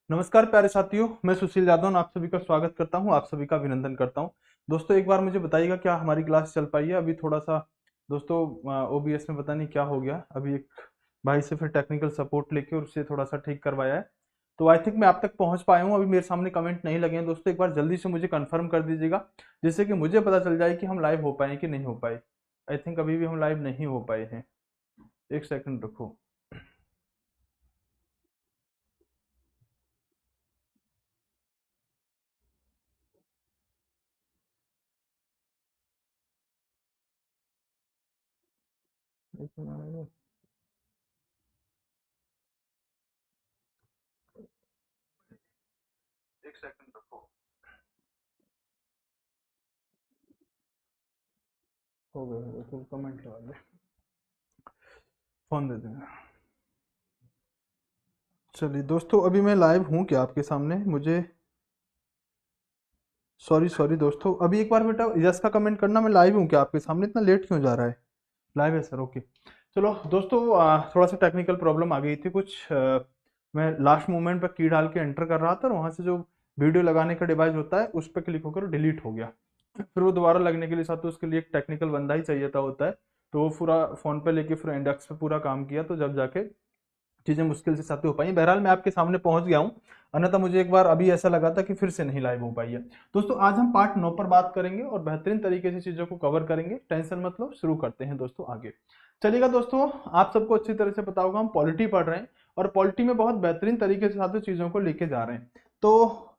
नमस्कार प्यारे साथियों, मैं सुशील यादव आप सभी का स्वागत करता हूं, आप सभी का अभिनंदन करता हूं। दोस्तों एक बार मुझे बताइएगा क्या हमारी क्लास चल पाई है? अभी थोड़ा सा दोस्तों ओबीएस में पता नहीं क्या हो गया। अभी एक भाई से फिर टेक्निकल सपोर्ट लेके और उससे थोड़ा सा ठीक करवाया है। तो आई थिंक मैं आप तक पहुंच पाया हूं। अभी मेरे सामने कमेंट नहीं लगे हैं दोस्तों, एक बार जल्दी से मुझे कंफर्म कर दीजिएगा जिससे कि मुझे पता चल जाए कि हम लाइव हो पाए कि नहीं हो पाए। आई थिंक अभी भी हम लाइव नहीं हो पाए हैं। एक सेकंड रखो। एक सेकंड रखो। हो गए तो कमेंट लगा दे, फोन दे देना। चलिए दोस्तों, अभी मैं लाइव हूँ क्या आपके सामने? मुझे सॉरी सॉरी दोस्तों, अभी एक बार बेटा यस का कमेंट करना। मैं लाइव हूँ क्या आपके सामने? इतना लेट क्यों जा रहा है? लाइव है सर, ओके। चलो दोस्तों, थोड़ा सा टेक्निकल प्रॉब्लम आ गई थी कुछ। मैं लास्ट मोमेंट पर की डाल के एंटर कर रहा था और वहाँ से जो वीडियो लगाने का डिवाइस होता है उस पर क्लिक होकर डिलीट हो गया। फिर वो दोबारा लगने के लिए साथ उसके लिए एक टेक्निकल बंदा ही चाहिए था होता है। तो वो पूरा फोन पे लेके फिर इंडेक्स पे पूरा काम किया, तो जब जाके चीजें मुश्किल से साथ हो पाई। बहरहाल मैं आपके सामने पहुंच गया हूं। अन्यथा मुझे एक बार अभी ऐसा लगा था कि फिर से नहीं लाइव हो पाई है। दोस्तों आज हम पार्ट 9 पर बात करेंगे और बेहतरीन तरीके से चीजों को कवर करेंगे। टेंशन मत लो, शुरू करते हैं दोस्तों आगे। चलिएगा दोस्तों, आप सबको अच्छी तरह से पता होगा हम पॉलिटी पढ़ रहे हैं और पॉलिटी में बहुत बेहतरीन तरीके से साथ चीजों को लेके जा रहे हैं। तो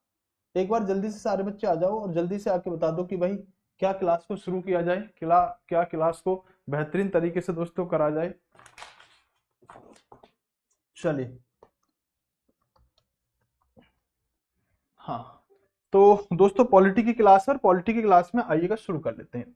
एक बार जल्दी से सारे बच्चे आ जाओ और जल्दी से आके बता दो कि भाई क्या क्लास को शुरू किया जाए, क्या क्लास को बेहतरीन तरीके से दोस्तों करा जाए। चलिए, हाँ। तो दोस्तों पॉलिटी की क्लास है और पॉलिटी की क्लास में आइएगा शुरू कर लेते हैं।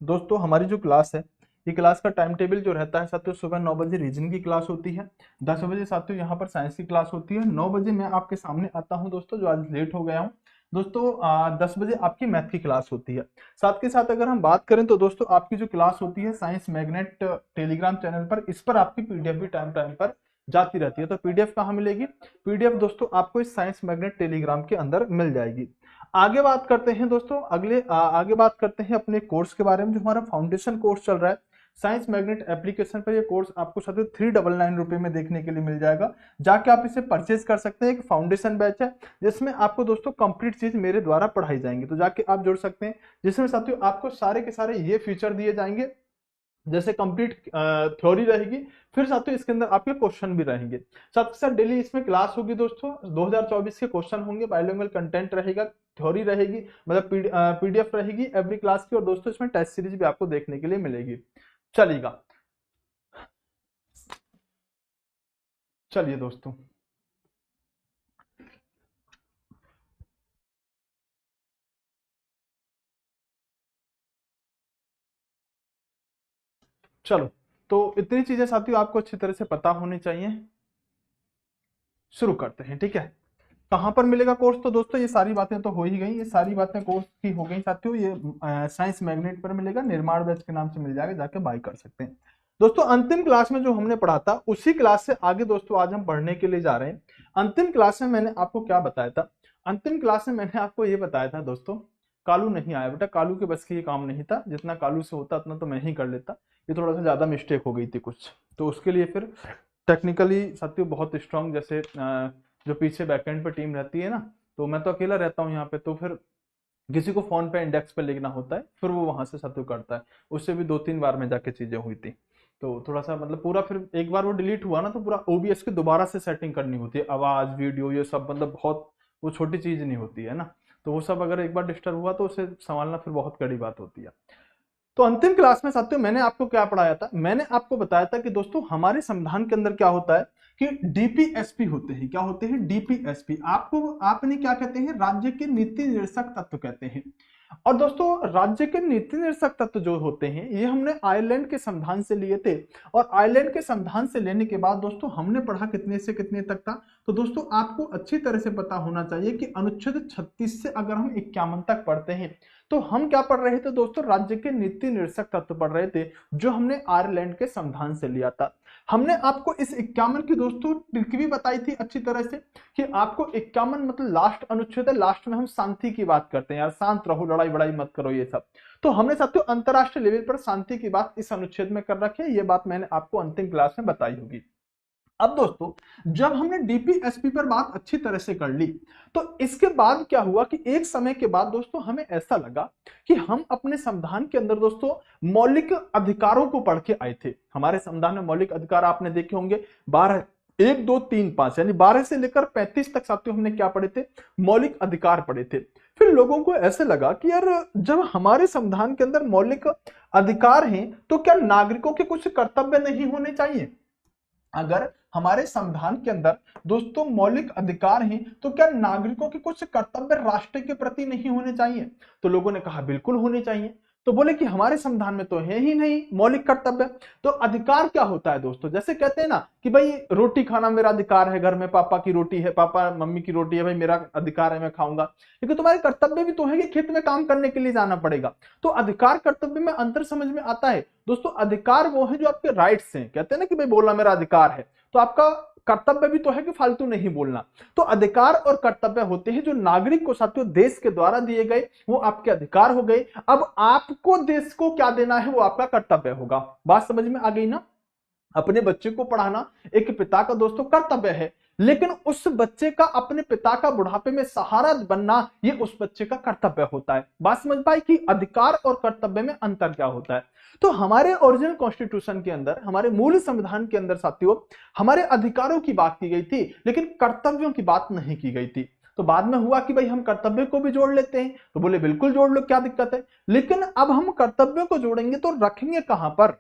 दोस्तों हमारी जो क्लास है, ये क्लास का टाइम टेबल जो रहता है साथियों, सुबह 9 बजे रीजन की क्लास होती है। 10 बजे साथियों यहाँ पर साइंस की क्लास होती है। 9 बजे मैं आपके सामने आता हूँ दोस्तों, जो आज लेट हो गया हूँ। दोस्तों 10 बजे आपकी मैथ की क्लास होती है। साथ के साथ अगर हम बात करें तो दोस्तों आपकी जो क्लास होती है साइंस मैग्नेट टेलीग्राम चैनल पर, इस पर आपकी पीडीएफ भी टाइम टाइम पर जाती रहती है। तो पीडीएफ कहाँ मिलेगी? पीडीएफ दोस्तों आपको इस साइंस मैग्नेट टेलीग्राम के अंदर मिल जाएगी। आगे बात करते हैं दोस्तों, आगे बात करते हैं अपने कोर्स के बारे में। जो हमारा फाउंडेशन कोर्स चल रहा है साइंस मैग्नेट एप्लीकेशन पर, ये कोर्स आपको साथ 399 रुपए में देखने के लिए मिल जाएगा। जाके आप इसे परचेज कर सकते हैं। एक फाउंडेशन बैच है जिसमें आपको दोस्तों कंप्लीट चीज मेरे द्वारा पढ़ाई जाएंगी, तो जाके आप जुड़ सकते हैं। जिसमें साथियों आपको सारे के सारे ये फीचर दिए जाएंगे, जैसे कंप्लीट थ्योरी रहेगी, फिर साथियों इसके अंदर आपके क्वेश्चन भी रहेंगे। साथ के साथ डेली इसमें क्लास होगी दोस्तों। 2024 के क्वेश्चन होंगे, बाइलिंगुअल कंटेंट रहेगा, थ्योरी रहेगी, मतलब पीडीएफ रहेगी एवरी क्लास की। और दोस्तों इसमें टेस्ट सीरीज भी आपको देखने के लिए मिलेगी। चलिएगा, चलिए दोस्तों, चलो। तो इतनी चीजें साथियों आपको अच्छी तरह से पता होनी चाहिए। शुरू करते हैं, ठीक है। कहाँ पर मिलेगा कोर्स? तो दोस्तों ये सारी बातें तो हो ही गई, ये सारी बातें कोर्स की हो गई साथियों। ये साइंस मैग्नेट पर मिलेगा, निर्माण बैच के नाम से मिल जाएगा, जाके बाय कर सकते हैं। दोस्तों अंतिम क्लास में जो हमने पढ़ा था उसी क्लास से आगे दोस्तों आज हम पढ़ने के लिए जा रहे हैं। अंतिम क्लास में मैंने आपको क्या बताया था? अंतिम क्लास में मैंने आपको ये बताया था दोस्तों, कालू नहीं आया बेटा, कालू के बस की ये काम नहीं था। जितना कालू से होता उतना तो मैं ही कर लेता। ये थोड़ा सा ज्यादा मिस्टेक हो गई थी कुछ, तो उसके लिए फिर टेक्निकली साथियों बहुत स्ट्रांग, जैसे जो पीछे बैकएंड पे टीम रहती है ना, तो मैं तो अकेला रहता हूँ यहाँ पे, तो फिर किसी को फोन पे इंडेक्स पे लिखना होता है, फिर वो वहां से साथियों करता है। उससे भी 2-3 बार में जाके चीजें हुई थी। तो थोड़ा सा मतलब पूरा, फिर एक बार वो डिलीट हुआ ना तो पूरा ओबीएस की दोबारा से सेटिंग करनी होती है, आवाज वीडियो ये सब, मतलब बहुत वो छोटी चीज नहीं होती है ना। तो वो सब अगर एक बार डिस्टर्ब हुआ तो उसे संभालना फिर बहुत कड़ी बात होती है। तो अंतिम क्लास में साथियों मैंने आपको क्या पढ़ाया था? मैंने आपको बताया था कि दोस्तों हमारे संविधान के अंदर क्या होता है कि डीपीएसपी होते हैं। क्या होते हैं? डीपीएसपी। आपको आपने क्या कहते हैं? राज्य के नीति निर्देशक तत्व कहते हैं। और दोस्तों राज्य के नीति निर्देशक तत्व जो होते हैं ये हमने आयरलैंड के संविधान से लिए थे। और आयरलैंड के संविधान से लेने के बाद दोस्तों हमने पढ़ा कितने से कितने तक था? तो दोस्तों आपको अच्छी तरह से पता होना चाहिए कि अनुच्छेद 36 से अगर हम 51 तक पढ़ते हैं तो हम क्या पढ़ रहे थे दोस्तों, राज्य के नीति निर्देशक तत्व पढ़ रहे थे जो हमने आयरलैंड के संविधान से लिया था। हमने आपको इस 51 की दोस्तों ट्रिक भी बताई थी अच्छी तरह से कि आपको 51 मतलब लास्ट अनुच्छेद है, लास्ट में हम शांति की बात करते हैं, यार शांत रहो, लड़ाई बड़ाई मत करो, ये सब। तो हमने साथियों अंतरराष्ट्रीय लेवल पर शांति की बात इस अनुच्छेद में कर रखी है, ये बात मैंने आपको अंतिम क्लास में बताई होगी। अब दोस्तों जब हमने डीपीएसपी पर बात अच्छी तरह से कर ली तो इसके बाद क्या हुआ कि एक समय के बाद दोस्तों हमें ऐसा लगा कि हम अपने संविधान के अंदर दोस्तों मौलिक अधिकारों को पढ़ के आए थे। हमारे संविधान में मौलिक अधिकार आपने देखे होंगे 12, 1, 2, 3, 5 यानी 12 से लेकर 35 तक साथियों हमने क्या पढ़े थे, मौलिक अधिकार पढ़े थे। फिर लोगों को ऐसे लगा कि यार जब हमारे संविधान के अंदर मौलिक अधिकार हैं तो क्या नागरिकों के कुछ कर्तव्य नहीं होने चाहिए? अगर हमारे संविधान के अंदर दोस्तों मौलिक अधिकार हैं तो क्या नागरिकों के कुछ कर्तव्य राष्ट्र के प्रति नहीं होने चाहिए? तो लोगों ने कहा बिल्कुल होने चाहिए। तो बोले कि हमारे संविधान में तो है ही नहीं मौलिक कर्तव्य। तो अधिकार क्या होता है दोस्तों, जैसे कहते हैं ना कि भाई रोटी खाना मेरा अधिकार है, घर में पापा की रोटी है, पापा मम्मी की रोटी है, भाई मेरा अधिकार है मैं खाऊंगा। लेकिन तुम्हारे कर्तव्य भी तो है कि खेत में काम करने के लिए जाना पड़ेगा। तो अधिकार कर्तव्य में अंतर समझ में आता है दोस्तों। अधिकार वो है जो आपके राइट्स हैं, कहते हैं ना कि भाई बोलना मेरा अधिकार है, तो आपका कर्तव्य भी तो है कि फालतू नहीं बोलना। तो अधिकार और कर्तव्य होते हैं जो नागरिक को साथियों देश के द्वारा दिए गए, वो आपके अधिकार हो गए। अब आपको देश को क्या देना है वो आपका कर्तव्य होगा। बात समझ में आ गई ना? अपने बच्चे को पढ़ाना एक पिता का दोस्तों कर्तव्य है, लेकिन उस बच्चे का अपने पिता का बुढ़ापे में सहारा बनना ये उस बच्चे का कर्तव्य होता है। बात समझ पाई कि अधिकार और कर्तव्य में अंतर क्या होता है? तो हमारे ओरिजिनल कॉन्स्टिट्यूशन के अंदर, हमारे मूल संविधान के अंदर साथियों हमारे अधिकारों की बात की गई थी लेकिन कर्तव्यों की बात नहीं की गई थी। तो बाद में हुआ कि भाई हम कर्तव्य को भी जोड़ लेते हैं, तो बोले बिल्कुल जोड़ लो, क्या दिक्कत है। लेकिन अब हम कर्तव्यों को जोड़ेंगे तो रखेंगे कहां पर,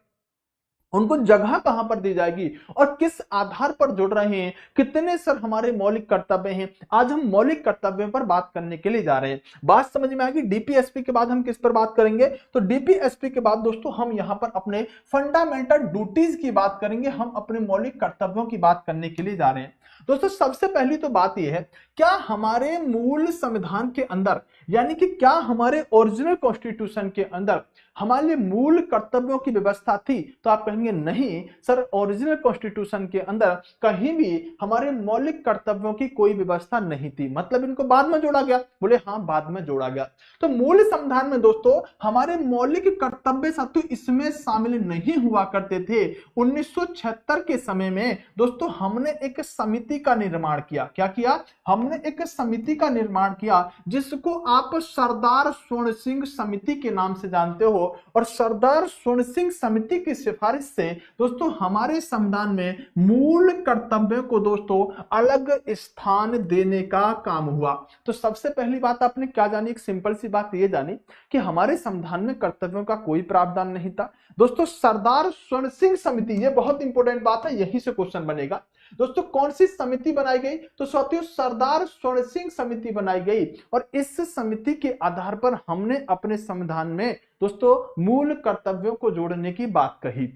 उनको जगह कहां पर दी जाएगी और किस आधार पर जोड़ रहे हैं, कितने सर हमारे मौलिक कर्तव्य हैं। आज हम मौलिक कर्तव्यों पर बात करने के लिए जा रहे हैं। बात समझ में आएगी? डीपीएसपी के बाद हम किस पर बात करेंगे? तो डीपीएसपी के बाद दोस्तों हम यहां पर अपने फंडामेंटल ड्यूटीज की बात करेंगे, हम अपने मौलिक कर्तव्यों की बात करने के लिए जा रहे हैं। दोस्तों सबसे पहली तो बात यह है, क्या हमारे मूल संविधान के अंदर यानी कि क्या हमारे ओरिजिनल कॉन्स्टिट्यूशन के अंदर हमारे मूल कर्तव्यों की व्यवस्था थी? तो आप कहेंगे नहीं सर, ओरिजिनल कॉन्स्टिट्यूशन के अंदर कहीं भी हमारे मौलिक कर्तव्यों की कोई व्यवस्था नहीं थी, मतलब इनको बाद में जोड़ा गया। बोले हाँ बाद में जोड़ा गया। तो मूल संविधान में दोस्तों हमारे मौलिक कर्तव्य साथियों इसमें शामिल नहीं हुआ करते थे। 1976 के समय में दोस्तों हमने एक समिति का निर्माण किया। क्या किया? हमने एक समिति का निर्माण किया जिसको आप सरदार स्वर्ण सिंह समिति के नाम से जानते हो। और सरदार स्वर्ण सिंह समिति की सिफारिश से दोस्तों हमारे संविधान में मूल कर्तव्यों को दोस्तों अलग स्थान देने का काम हुआ। तो सबसे पहली बात आपने क्या जानी, एक सिंपल सी बात ये जानी कि हमारे संविधान में कर्तव्यों का कोई प्रावधान नहीं था। दोस्तों सरदार स्वर्ण सिंह समिति, ये बहुत इंपॉर्टेंट बात है, यहीं से क्वेश्चन बनेगा। दोस्तों कौन सी समिति बनाई गई? तो साथियों सरदार स्वर्ण सिंह समिति बनाई गई और इस समिति के आधार पर हमने अपने संविधान में दोस्तों मूल कर्तव्यों को जोड़ने की बात कही।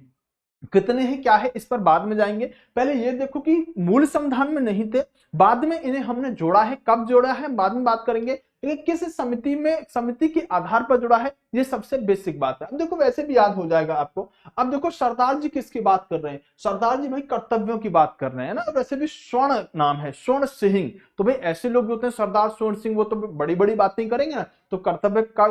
कितने हैं क्या है इस पर बाद में जाएंगे। पहले ये देखो कि मूल संविधान में नहीं थे, बाद में इन्हें हमने जोड़ा है। कब जोड़ा है बाद में बात करेंगे, लेकिन किस समिति में, समिति के आधार पर जुड़ा है, ये सबसे बेसिक बात है। अब देखो वैसे भी याद हो जाएगा आपको। अब देखो सरदार जी किसकी बात कर रहे हैं? सरदार जी भाई कर्तव्यों की बात कर रहे हैं ना। वैसे भी स्वर्ण नाम है, स्वर्ण सिंह, तो भाई ऐसे लोग जो होते हैं सरदार स्वर्ण सिंह, वो तो बड़ी बड़ी बातें करेंगे ना, तो कर्तव्य का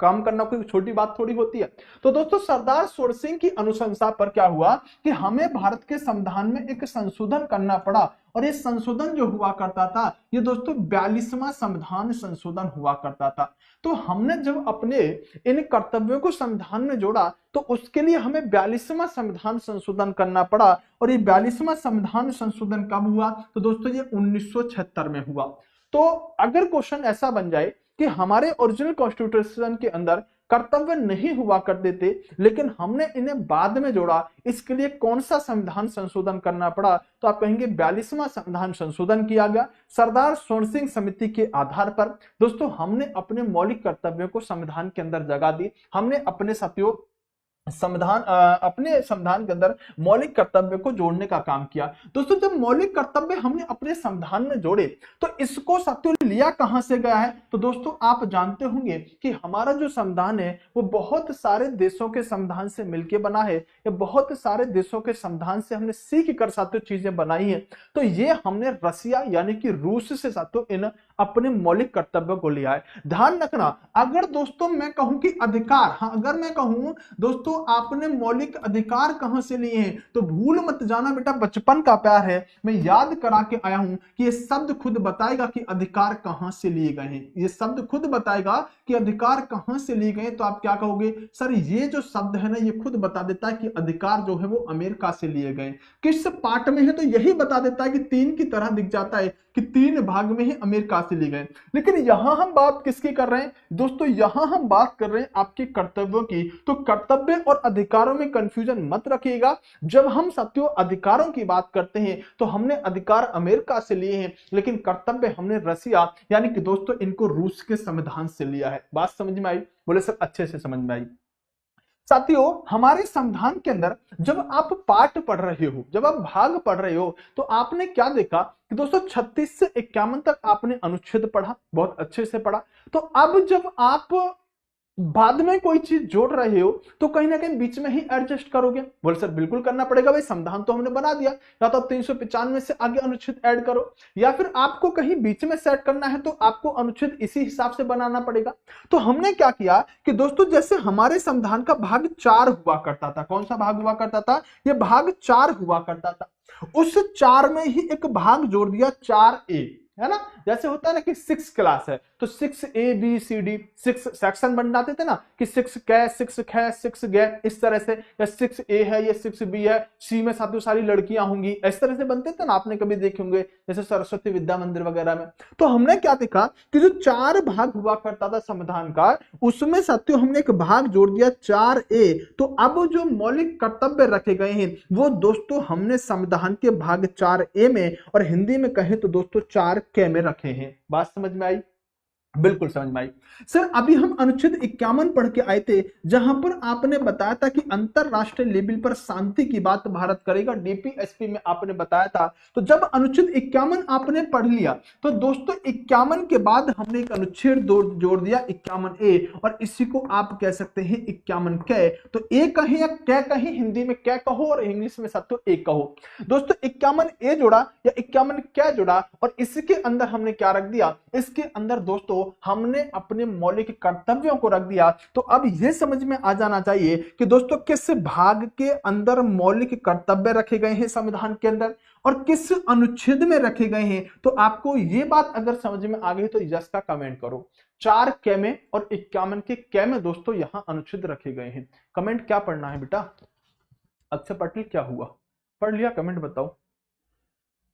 काम करना कोई छोटी बात थोड़ी होती है। तो दोस्तों सरदार स्वर्ण सिंह की अनुशंसा पर क्या हुआ कि हमें भारत के संविधान में एक संशोधन करना पड़ा। और ये संशोधन जो हुआ करता था ये दोस्तों 42वां संविधान संशोधन हुआ करता था। तो हमने जब अपने इन कर्तव्यों को संविधान में जोड़ा तो उसके लिए हमें 42वां संविधान संशोधन करना पड़ा। और ये 42वां संविधान संशोधन कब हुआ? तो दोस्तों ये 1976 में हुआ। तो अगर क्वेश्चन ऐसा बन जाए कि हमारे ओरिजिनल कॉन्स्टिट्यूशन के अंदर कर्तव्य नहीं हुआ करते थे लेकिन हमने इन्हें बाद में जोड़ा, इसके लिए कौन सा संविधान संशोधन करना पड़ा? तो आप कहेंगे 42वां संविधान संशोधन किया गया सरदार स्वर्ण सिंह समिति के आधार पर। दोस्तों हमने अपने मौलिक कर्तव्यों को संविधान के अंदर जगह दी, हमने अपने साथियों अपने संविधान के अंदर मौलिक कर्तव्य को जोड़ने का काम किया। दोस्तों जब मौलिक कर्तव्य हमने अपने संविधान में जोड़े तो इसको साथियों लिया कहां से गया है? तो दोस्तों आप जानते होंगे कि हमारा जो संविधान है वो बहुत सारे देशों के संविधान से मिलकर बना है, या बहुत सारे देशों के संविधान से हमने सीख कर साथियों चीजें बनाई है। तो ये हमने रसिया यानी कि रूस से साथियों इन अपने मौलिक कर्तव्यों को लिया है। ध्यान रखना, अगर दोस्तों मैं कहूं कि अधिकार, हाँ अगर मैं कहूं दोस्तों आपने मौलिक अधिकार कहां से लिए हैं, तो भूल मत जाना बेटा, बचपन का प्यार है, मैं याद करा के आया हूं कि ये शब्द खुद बताएगा कि अधिकार कहां से लिए गए हैं। ये शब्द खुद बताएगा कि अधिकार कहां से लिए गए। तो आप क्या कहोगे, सर ये जो शब्द है ना ये खुद बता देता है कि अधिकार जो है वो अमेरिका से लिए गए। किस पार्ट में है? तो यही बता देता है कि 3 की तरह दिख जाता है कि 3 भाग में ही अमेरिका से लिए गए। लेकिन यहां हम बात किसकी कर रहे हैं दोस्तों? यहां हम बात कर रहे हैं आपके कर्तव्यों की। तो कर्तव्य और अधिकारों में कंफ्यूजन मत रखिएगा। जब हम साथियों अधिकारों की बात करते हैं तो हमने अधिकार अमेरिका से लिए हैं, लेकिन कर्तव्य हमने रसिया यानी कि दोस्तों इनको रूस के संविधान से लिया है। बात समझ में आई? बोले सर अच्छे से समझ में आई। साथियों हमारे संविधान के अंदर जब आप पाठ पढ़ रहे हो, जब आप भाग पढ़ रहे हो, तो आपने क्या देखा कि दोस्तों 36 से 51 तक आपने अनुच्छेद पढ़ा, बहुत अच्छे से पढ़ा। तो अब जब आप बाद में कोई चीज जोड़ रहे हो तो कहीं ना कहीं बीच में ही एडजस्ट करोगे। बोल सर बिल्कुल करना पड़ेगा भाई, संविधान तो हमने बना दिया, या तो आप 395 से आगे अनुच्छेद ऐड करो, या फिर आपको कहीं बीच में सेट करना है तो आपको अनुच्छेद इसी हिसाब से बनाना पड़ेगा। तो हमने क्या किया कि दोस्तों जैसे हमारे संविधान का भाग 4 हुआ करता था, कौन सा भाग हुआ करता था? ये भाग 4 हुआ करता था। उस 4 में ही एक भाग जोड़ दिया 4A, है ना? जैसे होता है ना कि 6 क्लास है तो 6ABCD 6 सेक्शन बन जाते थे ना कि 6 कै 6 ख 6 गे, इस तरह से, या 6A है या 6B है, C में साथियों सारी लड़कियां होंगी, इस तरह से बनते थे ना, आपने कभी देखे होंगे जैसे सरस्वती विद्या मंदिर वगैरह में। तो हमने क्या देखा कि जो 4 भाग हुआ करता था संविधान का, उसमें साथियों हमने एक भाग जोड़ दिया 4A। तो अब जो मौलिक कर्तव्य रखे गए हैं वो दोस्तों हमने संविधान के भाग 4A में, और हिंदी में कहें तो दोस्तों 4K में रखे हैं। बात समझ में आई? बिल्कुल समझ में आई। सर अभी हम अनुच्छेद 51 पढ़ के आए थे जहां पर आपने बताया था कि अंतरराष्ट्रीय लेवल पर शांति की बात भारत करेगा, डीपीएसपी में आपने बताया था। तो जब अनुच्छेद 51 आपने पढ़ लिया तो दोस्तों 51 के बाद हमने एक अनुच्छेद जोड़ दिया 51A, और इसी को आप कह सकते हैं 51 कै। तो ए कहें या कै कहें, हिंदी में कै कहो और इंग्लिश में साथियों ए कहो। दोस्तों 51A जोड़ा या 51 कै जोड़ा, और इसके अंदर हमने क्या रख दिया? इसके अंदर दोस्तों हमने अपने मौलिक कर्तव्यों को रख दिया। तो अब यह समझ में आ जाना चाहिए कि दोस्तों किस भाग के अंदर मौलिक कर्तव्य रखे गए हैं संविधान के अंदर और किस अनुच्छेद में रखे गए हैं। तो आपको यह बात अगर समझ में आ गई तो यस का कमेंट करो। 4K में और 51 के कै में दोस्तों यहां अनुच्छेद रखे गए हैं। कमेंट क्या पढ़ना है बेटा? अक्षय पटेल क्या हुआ, पढ़ लिया? कमेंट बताओ।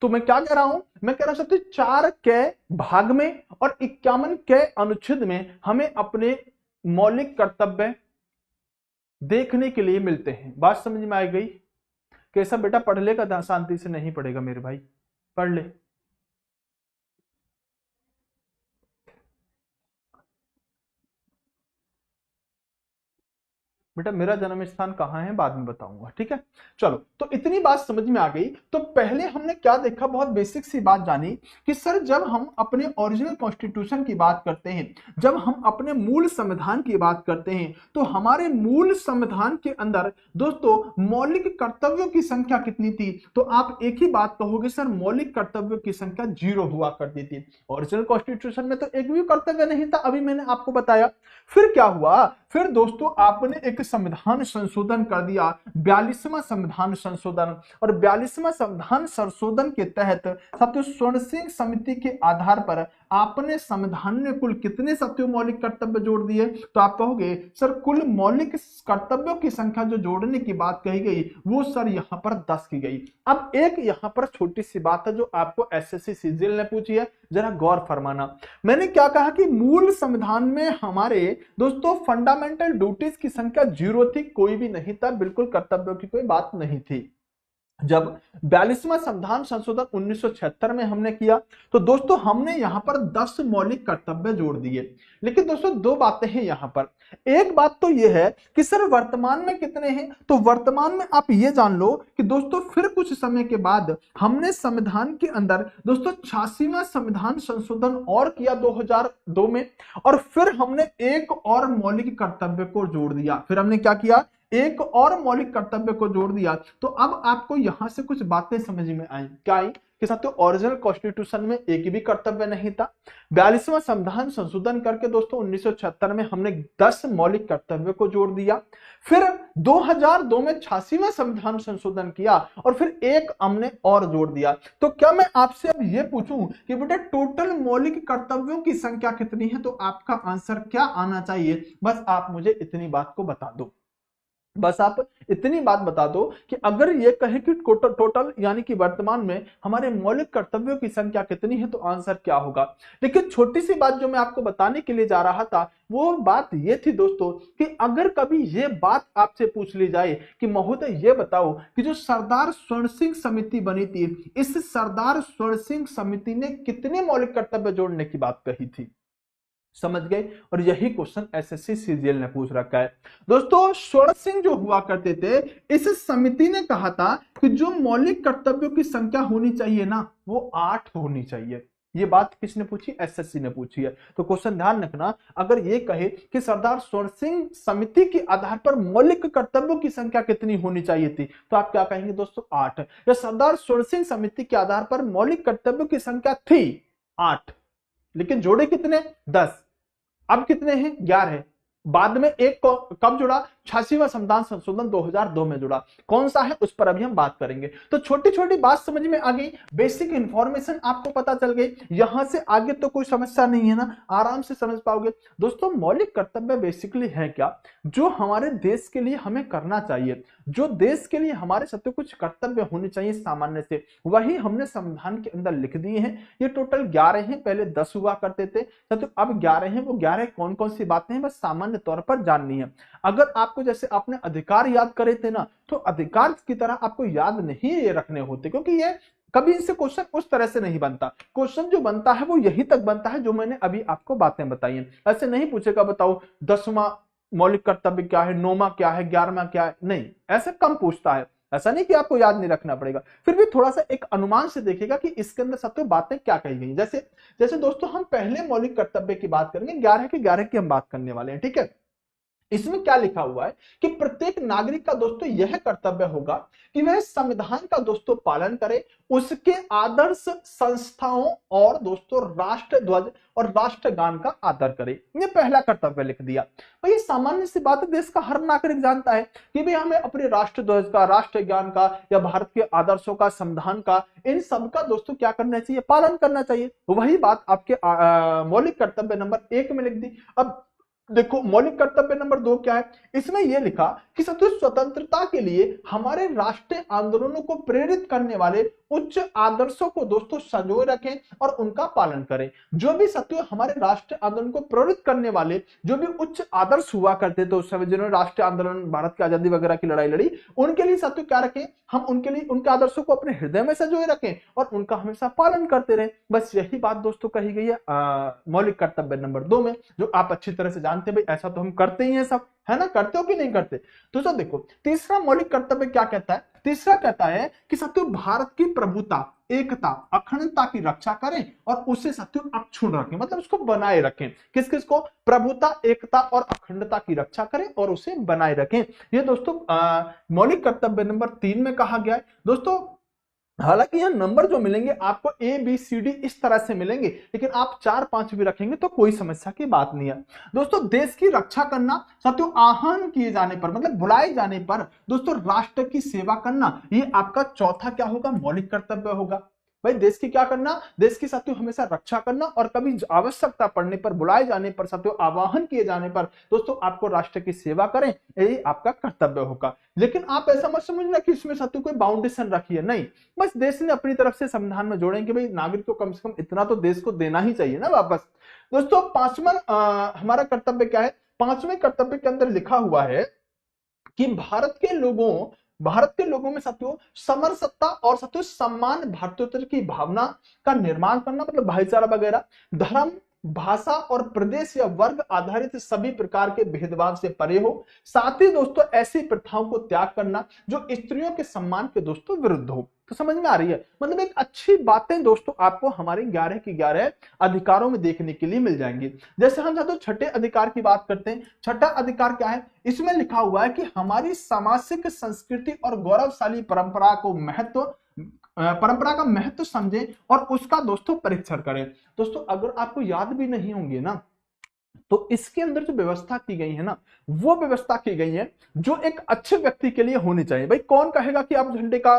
तो मैं क्या कह रहा हूं? मैं कह रहा हूं 4K भाग में और 51K अनुच्छेद में हमें अपने मौलिक कर्तव्य देखने के लिए मिलते हैं। बात समझ में आ गई? कैसा बेटा पढ़ लेगा? शांति से नहीं पढ़ेगा मेरे भाई, पढ़ ले। बेटा मेरा जन्म स्थान कहां है बाद में बताऊंगा, ठीक है? चलो, तो इतनी बात समझ में आ गई। तो पहले हमने क्या देखा, बहुत बेसिक सी बात जानी कि सर जब हम अपने ओरिजिनल कॉन्स्टिट्यूशन की बात करते हैं, जब हम अपने मूल संविधान की बात करते हैं, तो हमारे मूल संविधान के अंदर दोस्तों मौलिक कर्तव्यों की संख्या कितनी थी? तो आप एक ही बात कहोगे सर मौलिक कर्तव्यों की संख्या 0 हुआ करती थी। ओरिजिनल कॉन्स्टिट्यूशन में तो एक भी कर्तव्य नहीं था, अभी मैंने आपको बताया। फिर क्या हुआ? फिर दोस्तों आपने एक संविधान संशोधन कर दिया, 42वां संविधान संशोधन। और 42वां संविधान संशोधन के तहत साथियों स्वर्ण सिंह समिति के आधार पर आपने संविधान में कुल कितने साथियों मौलिक कर्तव्य जोड़ दिए? तो आप कहोगे सर कुल मौलिक कर्तव्यों की संख्या जो जोड़ने की बात कही गई वो सर यहां पर 10 की गई। अब एक यहां पर छोटी सी बात है जो आपको एसएससी सीजीएल ने पूछी है, जरा गौर फरमाना। मैंने क्या कहा कि मूल संविधान में हमारे दोस्तों फंडामेंटल ड्यूटीज की संख्या 0 थी, कोई भी नहीं था, बिल्कुल कर्तव्यों की कोई बात नहीं थी। जब 42वां संविधान संशोधन 1976 में हमने किया तो दोस्तों हमने यहां पर 10 मौलिक कर्तव्य जोड़ दिए। लेकिन दोस्तों दो बातें हैं यहां पर। एक बात तो यह है कि सर वर्तमान में कितने हैं, तो वर्तमान में आप ये जान लो कि दोस्तों फिर कुछ समय के बाद हमने संविधान के अंदर दोस्तों 86वां संविधान संशोधन और किया 2002 में, और फिर हमने एक और मौलिक कर्तव्य को जोड़ दिया। फिर हमने क्या किया, एक और मौलिक कर्तव्य को जोड़ दिया। तो अब आपको यहां से कुछ बातें समझ में आई। क्या आई कि साथियों ओरिजिनल कॉन्स्टिट्यूशन में एक भी कर्तव्य नहीं था। 42वां संविधान संशोधन करके दोस्तों 1976 में हमने 10 मौलिक कर्तव्य को जोड़ दिया। फिर 2002 में 86वां संविधान संशोधन किया और फिर एक हमने और जोड़ दिया। तो क्या मैं आपसे अब यह पूछूं कि बेटा टोटल मौलिक कर्तव्यों की संख्या कितनी है, तो आपका आंसर क्या आना चाहिए? बस आप मुझे इतनी बात को बता दो। बस आप इतनी बात बता दो कि अगर ये कहें कि टोटल यानी कि वर्तमान में हमारे मौलिक कर्तव्यों की संख्या कितनी है, तो आंसर क्या होगा। लेकिन छोटी सी बात जो मैं आपको बताने के लिए जा रहा था वो बात ये थी दोस्तों कि अगर कभी ये बात आपसे पूछ ली जाए कि महोदय ये बताओ कि जो सरदार स्वर्ण सिंह समिति बनी थी, इस सरदार स्वर्ण सिंह समिति ने कितने मौलिक कर्तव्य जोड़ने की बात कही थी? समझ गए? और यही क्वेश्चन एसएससी सीजीएल ने पूछ रखा है। दोस्तों स्वर्ण सिंह जो हुआ करते थे, इस समिति ने कहा था कि जो मौलिक कर्तव्यों की संख्या होनी चाहिए ना, वो 8 होनी चाहिए। ये बात किसने पूछी? एसएससी ने पूछी है। तो क्वेश्चन ध्यान रखना, अगर ये कहे कि सरदार स्वर्ण सिंह समिति के आधार पर मौलिक कर्तव्यों की संख्या कितनी होनी चाहिए थी, तो आप क्या कहेंगे दोस्तों? 8। या सरदार स्वर्ण सिंह समिति के आधार पर मौलिक कर्तव्यों की संख्या थी 8, लेकिन जोड़े कितने? 10। अब कितने हैं? 11। बाद में एक कब जुड़ा? 86वां संविधान संशोधन 2002 में जुड़ा। कौन सा है उस पर अभी हम बात करेंगे। तो छोटी छोटी बात समझ में आ गई, बेसिक इंफॉर्मेशन आपको पता चल गई। यहां से आगे तो कोई समस्या नहीं है ना, आराम से समझ पाओगे। दोस्तों मौलिक कर्तव्य बेसिकली है क्या? जो हमारे देश के लिए हमें करना चाहिए, जो देश के लिए हमारे साथ कुछ कर्तव्य होने चाहिए सामान्य से, वही हमने संविधान के अंदर लिख दिए हैं। ये टोटल 11 हैं, पहले 10 हुआ करते थे, तो अब 11 हैं। वो 11 कौन कौन सी बातें हैं बस सामान्य तौर पर जाननी है। अगर आपको जैसे आपने अधिकार याद करे थे ना, तो अधिकार की तरह आपको याद नहीं ये रखने होते, क्योंकि ये कभी इनसे क्वेश्चन उस तरह से नहीं बनता। क्वेश्चन जो बनता है वो यही तक बनता है जो मैंने अभी आपको बातें बताई हैं। ऐसे नहीं पूछेगा बताओ 10वां मौलिक कर्तव्य क्या है, 9वां क्या है, 11वां क्या है, नहीं, ऐसे कम पूछता है। ऐसा नहीं कि आपको याद नहीं रखना पड़ेगा, फिर भी थोड़ा सा एक अनुमान से देखिएगा कि इसके अंदर सब बातें क्या कही गई। जैसे जैसे दोस्तों हम पहले मौलिक कर्तव्य की बात करेंगे, 11 के 11 की हम बात करने वाले हैं, ठीक है। इसमें क्या लिखा हुआ है कि प्रत्येक नागरिक का दोस्तों यह कर्तव्य होगा कि वह संविधान का दोस्तों पालन करे, उसके आदर्श संस्थाओं और दोस्तों राष्ट्र ध्वज और राष्ट्रगान का आदर करे। ये पहला कर्तव्य लिख दिया। भाई सामान्य सी बात है, देश का हर नागरिक जानता है कि भाई हमें अपने राष्ट्र ध्वज का, राष्ट्रगान का या भारत के आदर्शों का, संविधान का, इन सब का दोस्तों क्या करना चाहिए? पालन करना चाहिए। वही बात आपके मौलिक कर्तव्य नंबर 1 में लिख दी। अब देखो मौलिक कर्तव्य नंबर 2 क्या है, इसमें यह लिखा कि साथियों स्वतंत्रता के लिए हमारे राष्ट्रीय आंदोलनों को प्रेरित करने वाले उच्च आदर्शों को दोस्तों संजोए रखें और उनका पालन करें। जो भी साथियों हमारे राष्ट्रीय आंदोलन को प्रेरित करने वाले जो भी उच्च आदर्श हुआ करते थे उस समय, जिन्होंने राष्ट्रीय आंदोलन, भारत की आजादी वगैरह की लड़ाई लड़ी, उनके लिए साथियों क्या रखें? हम उनके लिए उनके आदर्शों को अपने हृदय में संजोए रखें और उनका हमेशा पालन करते रहें। बस यही बात दोस्तों कही गई है मौलिक कर्तव्य नंबर 2 में, जो आप अच्छी तरह से जानते हैं। भाई ऐसा तो हम करते ही हैं सब, है ना? करते हो कि नहीं करते? तो सर देखो तीसरा मौलिक कर्तव्य क्या कहता है? तीसरा कहता है कि साथियों भारत की प्रभुता, एकता, अखंडता की रक्षा करें और उसे साथियों अक्षुण्ण रखें, मतलब उसको बनाए रखें। किस किस को? प्रभुता, एकता और अखंडता की रक्षा करें और उसे बनाए रखें। ये दोस्तों मौलिक कर्तव्य नंबर 3 में कहा गया है। दोस्तों हालांकि यहाँ नंबर जो मिलेंगे आपको ABCD इस तरह से मिलेंगे, लेकिन आप 4-5 भी रखेंगे तो कोई समस्या की बात नहीं है। दोस्तों देश की रक्षा करना, साथियों आह्वान किए जाने पर, मतलब बुलाए जाने पर दोस्तों राष्ट्र की सेवा करना, ये आपका चौथा क्या होगा? मौलिक कर्तव्य होगा। भाई देश की क्या करना? देश की साथियों हमेशा रक्षा करना और कभी आवश्यकता पड़ने पर, बुलाए जाने पर, साथियों आह्वान किए जाने पर दोस्तों आपको राष्ट्र की सेवा करें, यही आपका कर्तव्य होगा। लेकिन आप ऐसा मत समझना कि इसमें साथियों कोई बाउंडेशन रखी है, नहीं। बस देश ने अपनी तरफ से संविधान में जोड़े कि भाई नागरिक को कम से कम इतना तो देश को देना ही चाहिए ना वापस। दोस्तों पांचवा हमारा कर्तव्य क्या है? पांचवें कर्तव्य के अंदर लिखा हुआ है कि भारत के लोगों भारत के लोगों में साथियों समरसत्ता और साथियों सम्मान भारतीयोत्तर की भावना का निर्माण करना, मतलब भाईचारा वगैरह, धर्म, भाषा और प्रदेश या वर्ग आधारित सभी प्रकार के भेदभाव से परे हो। साथ ही दोस्तों ऐसी प्रथाओं को त्याग करना जो स्त्रियों के सम्मान के दोस्तों विरुद्ध हो। तो समझ में आ रही है, मतलब एक अच्छी बातें दोस्तों आपको हमारे 11 की 11 अधिकारों में देखने के लिए मिल जाएंगी। जैसे हम तो छठे अधिकार की बात करते हैं। छठा अधिकार क्या है? इसमें लिखा हुआ है कि हमारी सामाजिक संस्कृति और गौरवशाली परंपरा का महत्व समझें और उसका दोस्तों परीक्षण करें। दोस्तों अगर आपको याद भी नहीं होंगे ना, तो इसके अंदर जो व्यवस्था की गई है ना, वो व्यवस्था की गई है जो एक अच्छे व्यक्ति के लिए होनी चाहिए। भाई कौन कहेगा कि आप झंडे का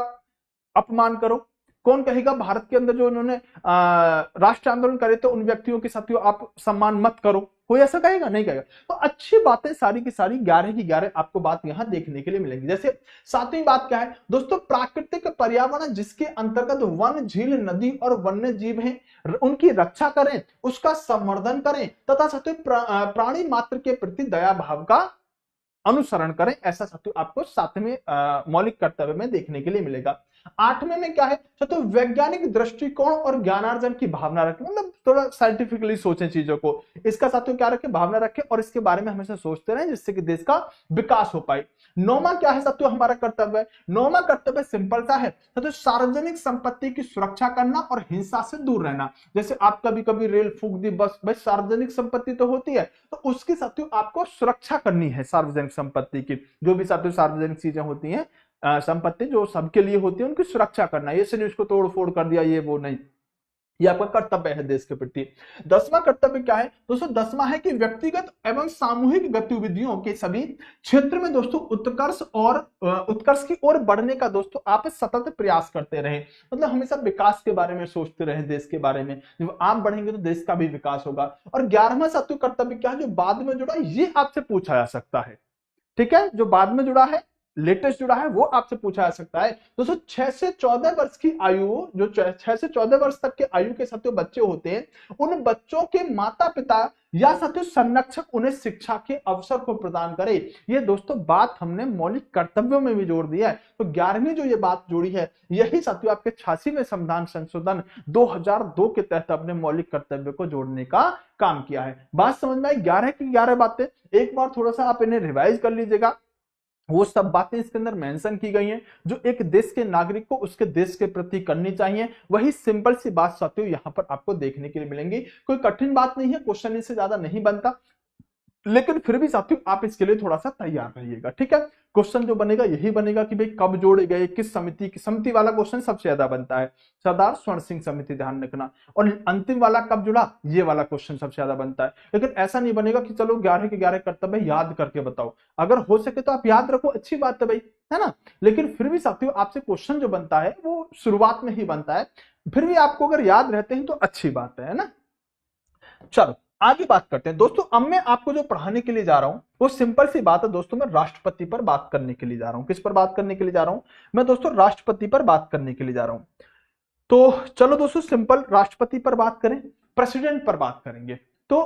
अपमान करो? कौन कहेगा भारत के अंदर जो उन्होंने राष्ट्र आंदोलन करे तो उन व्यक्तियों के साथियों आप सम्मान मत करो? कोई ऐसा कहेगा? नहीं कहेगा। तो अच्छी बातें सारी की सारी 11 की 11 आपको बात यहां देखने के लिए मिलेंगी। जैसे सातवीं बात क्या है दोस्तों? प्राकृतिक पर्यावरण जिसके अंतर्गत वन, झील, नदी और वन्य जीव हैं, उनकी रक्षा करें, उसका संवर्धन करें तथा साथियों प्राणी मात्र के प्रति दया भाव का अनुसरण करें। ऐसा साथियों आपको 7वें मौलिक कर्तव्य में देखने के लिए मिलेगा। 8वें में क्या है? तो वैज्ञानिक दृष्टिकोण और ज्ञानार्जन की भावना रखें, मतलब थोड़ा साइंटिफिकली सोचें चीजों को। इसका साथियों क्या रखें? भावना रखें और इसके बारे में हमेशा सोचते रहें जिससे कि देश का विकास हो पाए। 9वां क्या है साथियों हमारा कर्तव्य? 9वां कर्तव्य सिंपल सा है तो सार्वजनिक संपत्ति की सुरक्षा करना और हिंसा से दूर रहना। जैसे आप कभी कभी रेल फूंक दी, बस भाई सार्वजनिक संपत्ति तो होती है, तो उसकी साथियों आपको सुरक्षा करनी है। सार्वजनिक संपत्ति की जो भी साथियों सार्वजनिक चीजें होती हैं, संपत्ति जो सबके लिए होती है, उनकी सुरक्षा करना। ये नहीं उसको तोड़ फोड़ कर दिया, ये वो नहीं, ये आपका कर्तव्य है देश के प्रति। 10वां कर्तव्य क्या है दोस्तों? 10वां है कि व्यक्तिगत एवं सामूहिक गतिविधियों के सभी क्षेत्र में दोस्तों उत्कर्ष की ओर बढ़ने का दोस्तों आप सतत प्रयास करते रहें। मतलब हमेशा विकास के बारे में सोचते रहें, देश के बारे में। जब आप बढ़ेंगे तो देश का भी विकास होगा। और 11वां साथियों कर्तव्य क्या है जो बाद में जुड़ा, ये आपसे पूछा जा सकता है। ठीक है, जो बाद में जुड़ा है, लेटेस्ट जुड़ा है, वो आपसे पूछा जा सकता है। दोस्तों 6 से 14 वर्ष की आयु, जो 6 से 14 वर्ष तक के आयु के साथियों बच्चे होते हैं, उन बच्चों के माता पिता या साथियों संरक्षक उन्हें शिक्षा के अवसर को प्रदान करे। ये दोस्तों बात हमने मौलिक कर्तव्यों में भी जोड़ दिया है। तो 11वीं जो ये बात जोड़ी है, यही साथियों आपके 86वें संविधान संशोधन 2002 के तहत अपने मौलिक कर्तव्य को जोड़ने का काम किया है। बात समझ में आई? 11 की 11 बातें एक बार थोड़ा सा आप इन्हें रिवाइज कर लीजिएगा। वो सब बातें इसके अंदर मेंशन की गई हैं जो एक देश के नागरिक को उसके देश के प्रति करनी चाहिए। वही सिंपल सी बात साथियों यहां पर आपको देखने के लिए मिलेंगी। कोई कठिन बात नहीं है, क्वेश्चन इससे ज्यादा नहीं बनता, लेकिन फिर भी साथियों आप इसके लिए थोड़ा सा तैयार रहिएगा। ठीक है, क्वेश्चन जो बनेगा यही बनेगा कि भाई कब जोड़े गए, किस समिति की, समिति वाला क्वेश्चन सबसे ज्यादा बनता है, सरदार स्वर्ण सिंह समिति, ध्यान रखना। और अंतिम वाला कब जुड़ा, ये वाला क्वेश्चन सबसे ज्यादा बनता है। लेकिन ऐसा नहीं बनेगा कि चलो 11 के 11 कर्तव्य याद करके बताओ। अगर हो सके तो आप याद रखो, अच्छी बात है भाई, है ना। लेकिन फिर भी साथियों आपसे क्वेश्चन जो बनता है वो शुरुआत में ही बनता है। फिर भी आपको अगर याद रहते हैं तो अच्छी बात है ना। चलो आगे बात करते हैं दोस्तों। अब मैं आपको जो पढ़ाने के लिए जा रहा हूं वो सिंपल सी बात है दोस्तों। मैं राष्ट्रपति पर बात करने के लिए जा रहा हूं। किस पर बात करने के लिए जा रहा हूं? मैं दोस्तों राष्ट्रपति पर बात करने के लिए जा रहा हूं। तो चलो दोस्तों सिंपल राष्ट्रपति पर बात करें, प्रेसिडेंट पर बात करेंगे। तो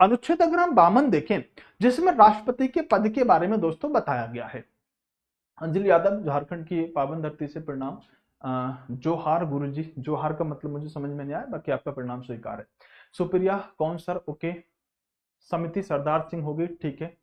अनुच्छेद अगर हम 52 देखें जिसमें राष्ट्रपति के पद के बारे में दोस्तों बताया गया है। अंजलि यादव, झारखंड की पावन धरती से प्रणाम। जोहार गुरुजी। जोहार का मतलब मुझे समझ में नहीं आया, बाकी आपका प्रणाम स्वीकार है। सुप्रिया कौन सर? ओके। समिति सरदार सिंह होगी, ठीक है।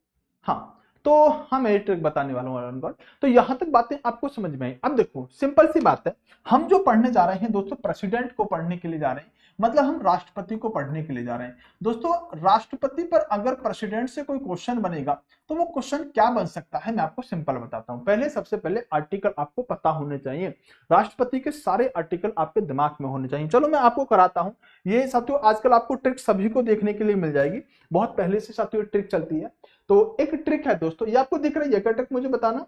हाँ, तो हम एक ट्रिक बताने वाला हूँ। तो यहां तक बातें आपको समझ में आई। अब देखो सिंपल सी बात है, हम जो पढ़ने जा रहे हैं दोस्तों प्रेसिडेंट को पढ़ने के लिए जा रहे हैं, मतलब हम राष्ट्रपति को पढ़ने के लिए जा रहे हैं। दोस्तों राष्ट्रपति पर अगर प्रेसिडेंट से कोई क्वेश्चन बनेगा तो वो क्वेश्चन क्या बन सकता है, मैं आपको सिंपल बताता हूं। पहले सबसे पहले आर्टिकल आपको पता होने चाहिए। राष्ट्रपति के सारे आर्टिकल आपके दिमाग में होने चाहिए। चलो मैं आपको कराता हूं। ये साथियों आजकल आपको ट्रिक सभी को देखने के लिए मिल जाएगी, बहुत पहले से साथियों ट्रिक चलती है। तो एक ट्रिक है दोस्तों, ये आपको दिख रही है क्या ट्रिक, मुझे बताना।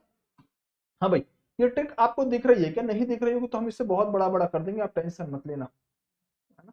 हाँ भाई, ये ट्रिक आपको दिख रही है क्या? नहीं दिख रही होगी तो हम इससे बहुत बड़ा बड़ा कर देंगे, आप टेंशन मत लेना, है ना।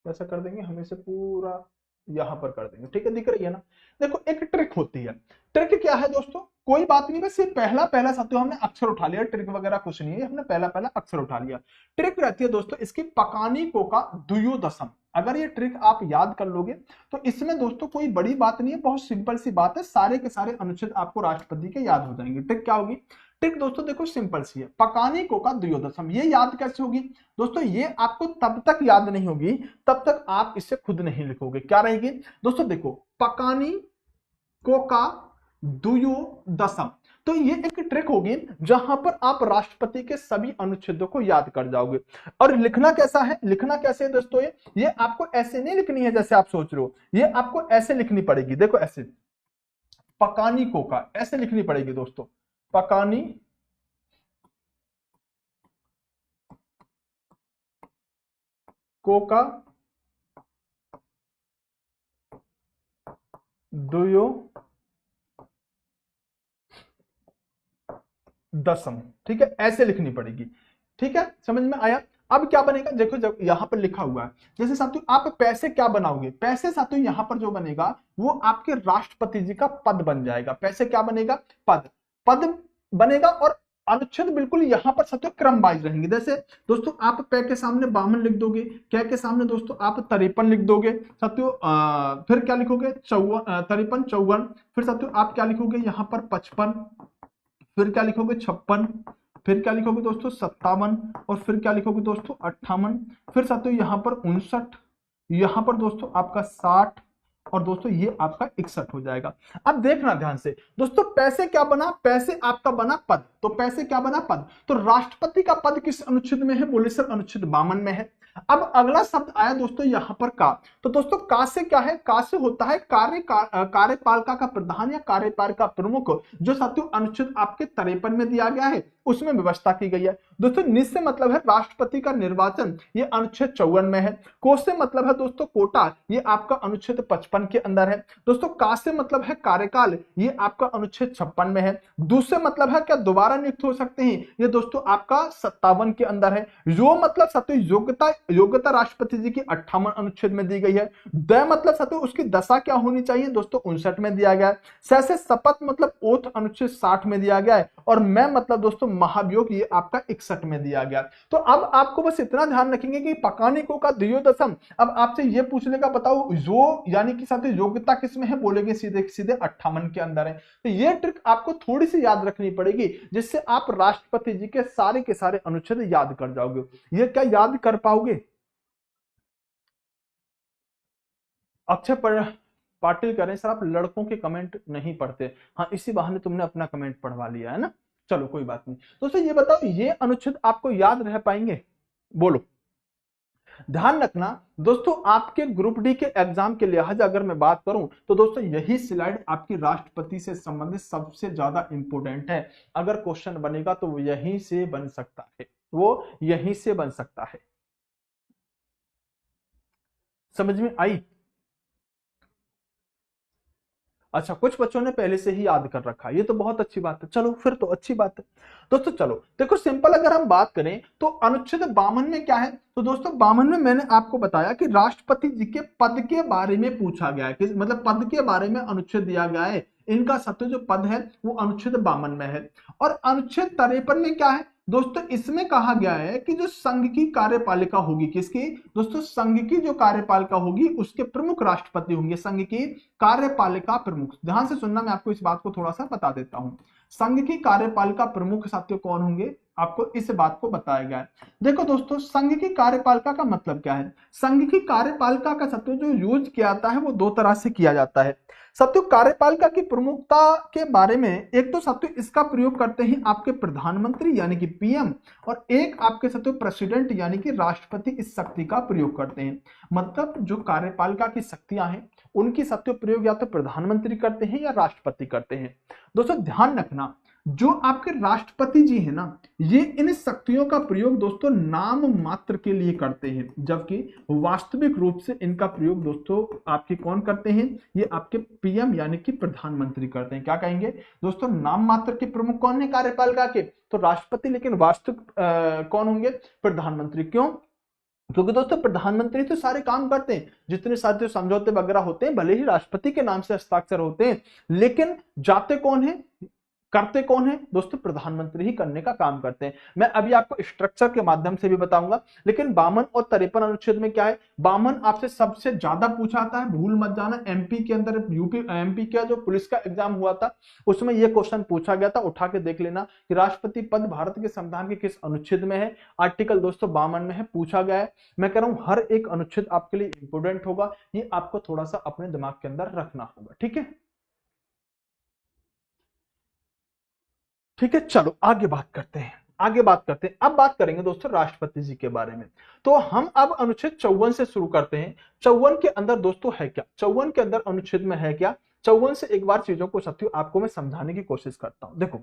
कैसा कर देंगे हम इसे पूरा यहां पर कर देंगे, ठीक है, दिख रही है ना। देखो एक ट्रिक होती है, ट्रिक क्या है दोस्तों, कोई बात नहीं, बस ये पहला पहला साथियों हमने अक्षर उठा लिया, ट्रिक वगैरह कुछ नहीं है, हमने पहला पहला अक्षर उठा लिया। ट्रिक रहती है दोस्तों इसकी पकानी को का द्वयोदशम। अगर ये ट्रिक आप याद कर लोगे तो इसमें दोस्तों कोई बड़ी बात नहीं है, बहुत सिंपल सी बात है, सारे के सारे अनुच्छेद आपको राष्ट्रपति के याद हो जाएंगे। ट्रिक क्या होगी, ट्रिक दोस्तों देखो सिंपल सी है, पकानी को का द्वयोदशम। ये याद कैसे होगी दोस्तों, ये आपको तब तक याद नहीं होगी तब तक आप इसे खुद नहीं लिखोगे। क्या रहेगी दोस्तों, देखो पकानी को का द्वयोदशम, तो ये एक ट्रिक होगी जहां पर आप राष्ट्रपति के सभी अनुच्छेदों को याद कर जाओगे। और लिखना कैसा है, लिखना कैसे है दोस्तों, ये आपको ऐसे नहीं लिखनी है जैसे आप सोच रहे हो, ये आपको ऐसे लिखनी पड़ेगी, देखो ऐसे, पकानी को का ऐसे लिखनी पड़ेगी दोस्तों, पकानी को का द्वयोदशम, ठीक है, ऐसे लिखनी पड़ेगी, ठीक है, समझ में आया। अब क्या बनेगा, देखो जब यहां पर लिखा हुआ है, जैसे साथियों आप पैसे क्या बनाओगे, पैसे साथियों यहां पर जो बनेगा वो आपके राष्ट्रपति जी का पद बन जाएगा। पैसे क्या बनेगा, पद, पद बनेगा। और अनुच्छेद बिल्कुल यहां पर साथियों क्रम वाइज रहेंगे। जैसे दोस्तों आप पै के सामने 52 लिख दोगे, कै के सामने दोस्तों आप 53 लिख दोगे साथियों, फिर क्या लिखोगे 53 54, फिर साथियों आप क्या लिखोगे यहां पर 55, फिर क्या लिखोगे 56, फिर क्या लिखोगे दोस्तों 57, और फिर क्या लिखोगे दोस्तों 58, फिर साथियों यहां पर 59, यहां पर दोस्तों आपका 60, और दोस्तों ये आपका 61 हो जाएगा। अब देखना ध्यान से दोस्तों, पैसे क्या बना, पैसे आपका बना पद, तो पैसे क्या बना पद, तो राष्ट्रपति का पद किस अनुच्छेद में है, बोले सर अनुच्छेद 52 में है। अब अगला शब्द आया दोस्तों यहां पर का, तो दोस्तों का से क्या है, का से होता है कार्यपालिका का प्रधान या कार्यपालिका प्रमुख, जो साथियों अनुच्छेद आपके 53 में दिया गया है उसमें व्यवस्था की गई है। दोस्तों निज से मतलब है राष्ट्रपति का निर्वाचन, ये अनुच्छेद 54 में है। कोष से मतलब है दोस्तों कोटा, ये आपका अनुच्छेद 55 के अंदर है। दोस्तों का से मतलब है कार्यकाल, ये आपका अनुच्छेद 56 में है। दूसरे मतलब है क्या दोबारा नियुक्त हो सकते हैं, ये दोस्तों आपका 57 के अंदर है। यो मतलब साथियों योग्यता राष्ट्रपति जी की 58 अनुच्छेद में दी गई है। द मतलब साथियों उसकी दशा क्या होनी चाहिए दोस्तों 59 में दिया गया है। से शपथ मतलब ओथ अनुच्छेद 60 में दिया गया है। और मैं मतलब दोस्तों महाभियोग ये आपका 61 में दिया गया। तो अब आपको बस इतना ध्यान रखेंगे कि पकाने को का द्वयोदशम, अब आपसे ये पूछ लेगा बताओ जो यानी कि साथियों योग्यता किसमें है, बोलेंगे सीधे सीधे 58 के अंदर है। तो ये ट्रिक आपको थोड़ी सी याद रखनी पड़ेगी जिससे आप राष्ट्रपति जी के सारे अनुच्छेद याद कर जाओगे। ये क्या याद कर पाओगे, अक्षय पाटिल करें सर आप लड़कों के कमेंट नहीं पढ़ते, हाँ इसी बहाने तुमने अपना कमेंट पढ़वा लिया है ना, चलो कोई बात नहीं। दोस्तों ये बताओ ये अनुच्छेद आपको याद रह पाएंगे, बोलो। ध्यान रखना दोस्तों आपके ग्रुप डी के एग्जाम के लिहाज अगर मैं बात करूं तो दोस्तों यही स्लाइड आपकी राष्ट्रपति से संबंधित सबसे ज्यादा इंपोर्टेंट है। अगर क्वेश्चन बनेगा तो वो यहीं से बन सकता है, वो यहीं से बन सकता है। समझ में आई? अच्छा कुछ बच्चों ने पहले से ही याद कर रखा, ये तो बहुत अच्छी बात है, चलो फिर तो अच्छी बात है। दोस्तों चलो देखो सिंपल अगर हम बात करें तो अनुच्छेद 52 में क्या है, तो दोस्तों 52 में मैंने आपको बताया कि राष्ट्रपति जी के पद के बारे में पूछा गया है, कि मतलब पद के बारे में अनुच्छेद दिया गया है, इनका सत्य जो पद है वो अनुच्छेद 52 में है। और अनुच्छेद 53 में क्या है दोस्तों, इसमें कहा गया है कि जो संघ की कार्यपालिका होगी, किसकी दोस्तों, संघ की जो कार्यपालिका होगी उसके प्रमुख राष्ट्रपति होंगे, संघ की कार्यपालिका प्रमुख। ध्यान से सुनना, मैं आपको इस बात को थोड़ा सा बता देता हूं। संघ की कार्यपालिका प्रमुख साथियों कौन होंगे, आपको इस बात को बताया गया है। देखो दोस्तों संघ की कार्यपालिका का मतलब क्या है, संघ की कार्यपालिका का साथियों जो यूज किया जाता है वो दो तरह से किया जाता है। साथियों कार्यपालिका की प्रमुखता के बारे में एक तो साथियों इसका प्रयोग करते हैं आपके प्रधानमंत्री यानी कि पीएम, और एक आपके साथियों प्रेसिडेंट यानी कि राष्ट्रपति इस शक्ति का प्रयोग करते हैं। मतलब जो कार्यपालिका की शक्तियां हैं उनकी साथियों प्रयोग या तो प्रधानमंत्री करते हैं या राष्ट्रपति करते हैं। दोस्तों ध्यान रखना जो आपके राष्ट्रपति जी है ना, ये इन शक्तियों का प्रयोग दोस्तों नाम मात्र के लिए करते हैं, जबकि वास्तविक रूप से इनका प्रयोग दोस्तों आपके कौन करते हैं, ये आपके पीएम यानी कि प्रधानमंत्री करते हैं। क्या कहेंगे दोस्तों, नाम मात्र के प्रमुख कौन है कार्यपालिका के, तो राष्ट्रपति, लेकिन वास्तविक कौन होंगे, प्रधानमंत्री। क्यों, क्योंकि दोस्तों प्रधानमंत्री तो सारे काम करते हैं, जितने सारे समझौते वगैरह होते हैं भले ही राष्ट्रपति के नाम से हस्ताक्षर होते हैं, लेकिन जाते कौन है, करते कौन है दोस्तों, प्रधानमंत्री ही करने का काम करते हैं। मैं अभी आपको स्ट्रक्चर के माध्यम से भी बताऊंगा। लेकिन 52 और 53 अनुच्छेद में क्या है, 52 आपसे सबसे ज्यादा पूछा आता है, भूल मत जाना। एमपी के अंदर यूपी एमपी का जो पुलिस का एग्जाम हुआ था उसमें यह क्वेश्चन पूछा गया था, उठा के देख लेना कि राष्ट्रपति पद भारत के संविधान के किस अनुच्छेद में है। आर्टिकल दोस्तों 52 में है, पूछा गया है। मैं कह रहा हूं हर एक अनुच्छेद आपके लिए इंपोर्टेंट होगा, ये आपको थोड़ा सा अपने दिमाग के अंदर रखना होगा। ठीक है, ठीक है, चलो आगे बात करते हैं, आगे बात करते हैं। अब बात करेंगे दोस्तों राष्ट्रपति जी के बारे में। तो हम अब अनुच्छेद 54 से शुरू करते हैं। 54 के अंदर दोस्तों है क्या, 54 के अंदर अनुच्छेद में है क्या, 54 से एक बार चीजों को साथियों आपको मैं समझाने की कोशिश करता हूं। देखो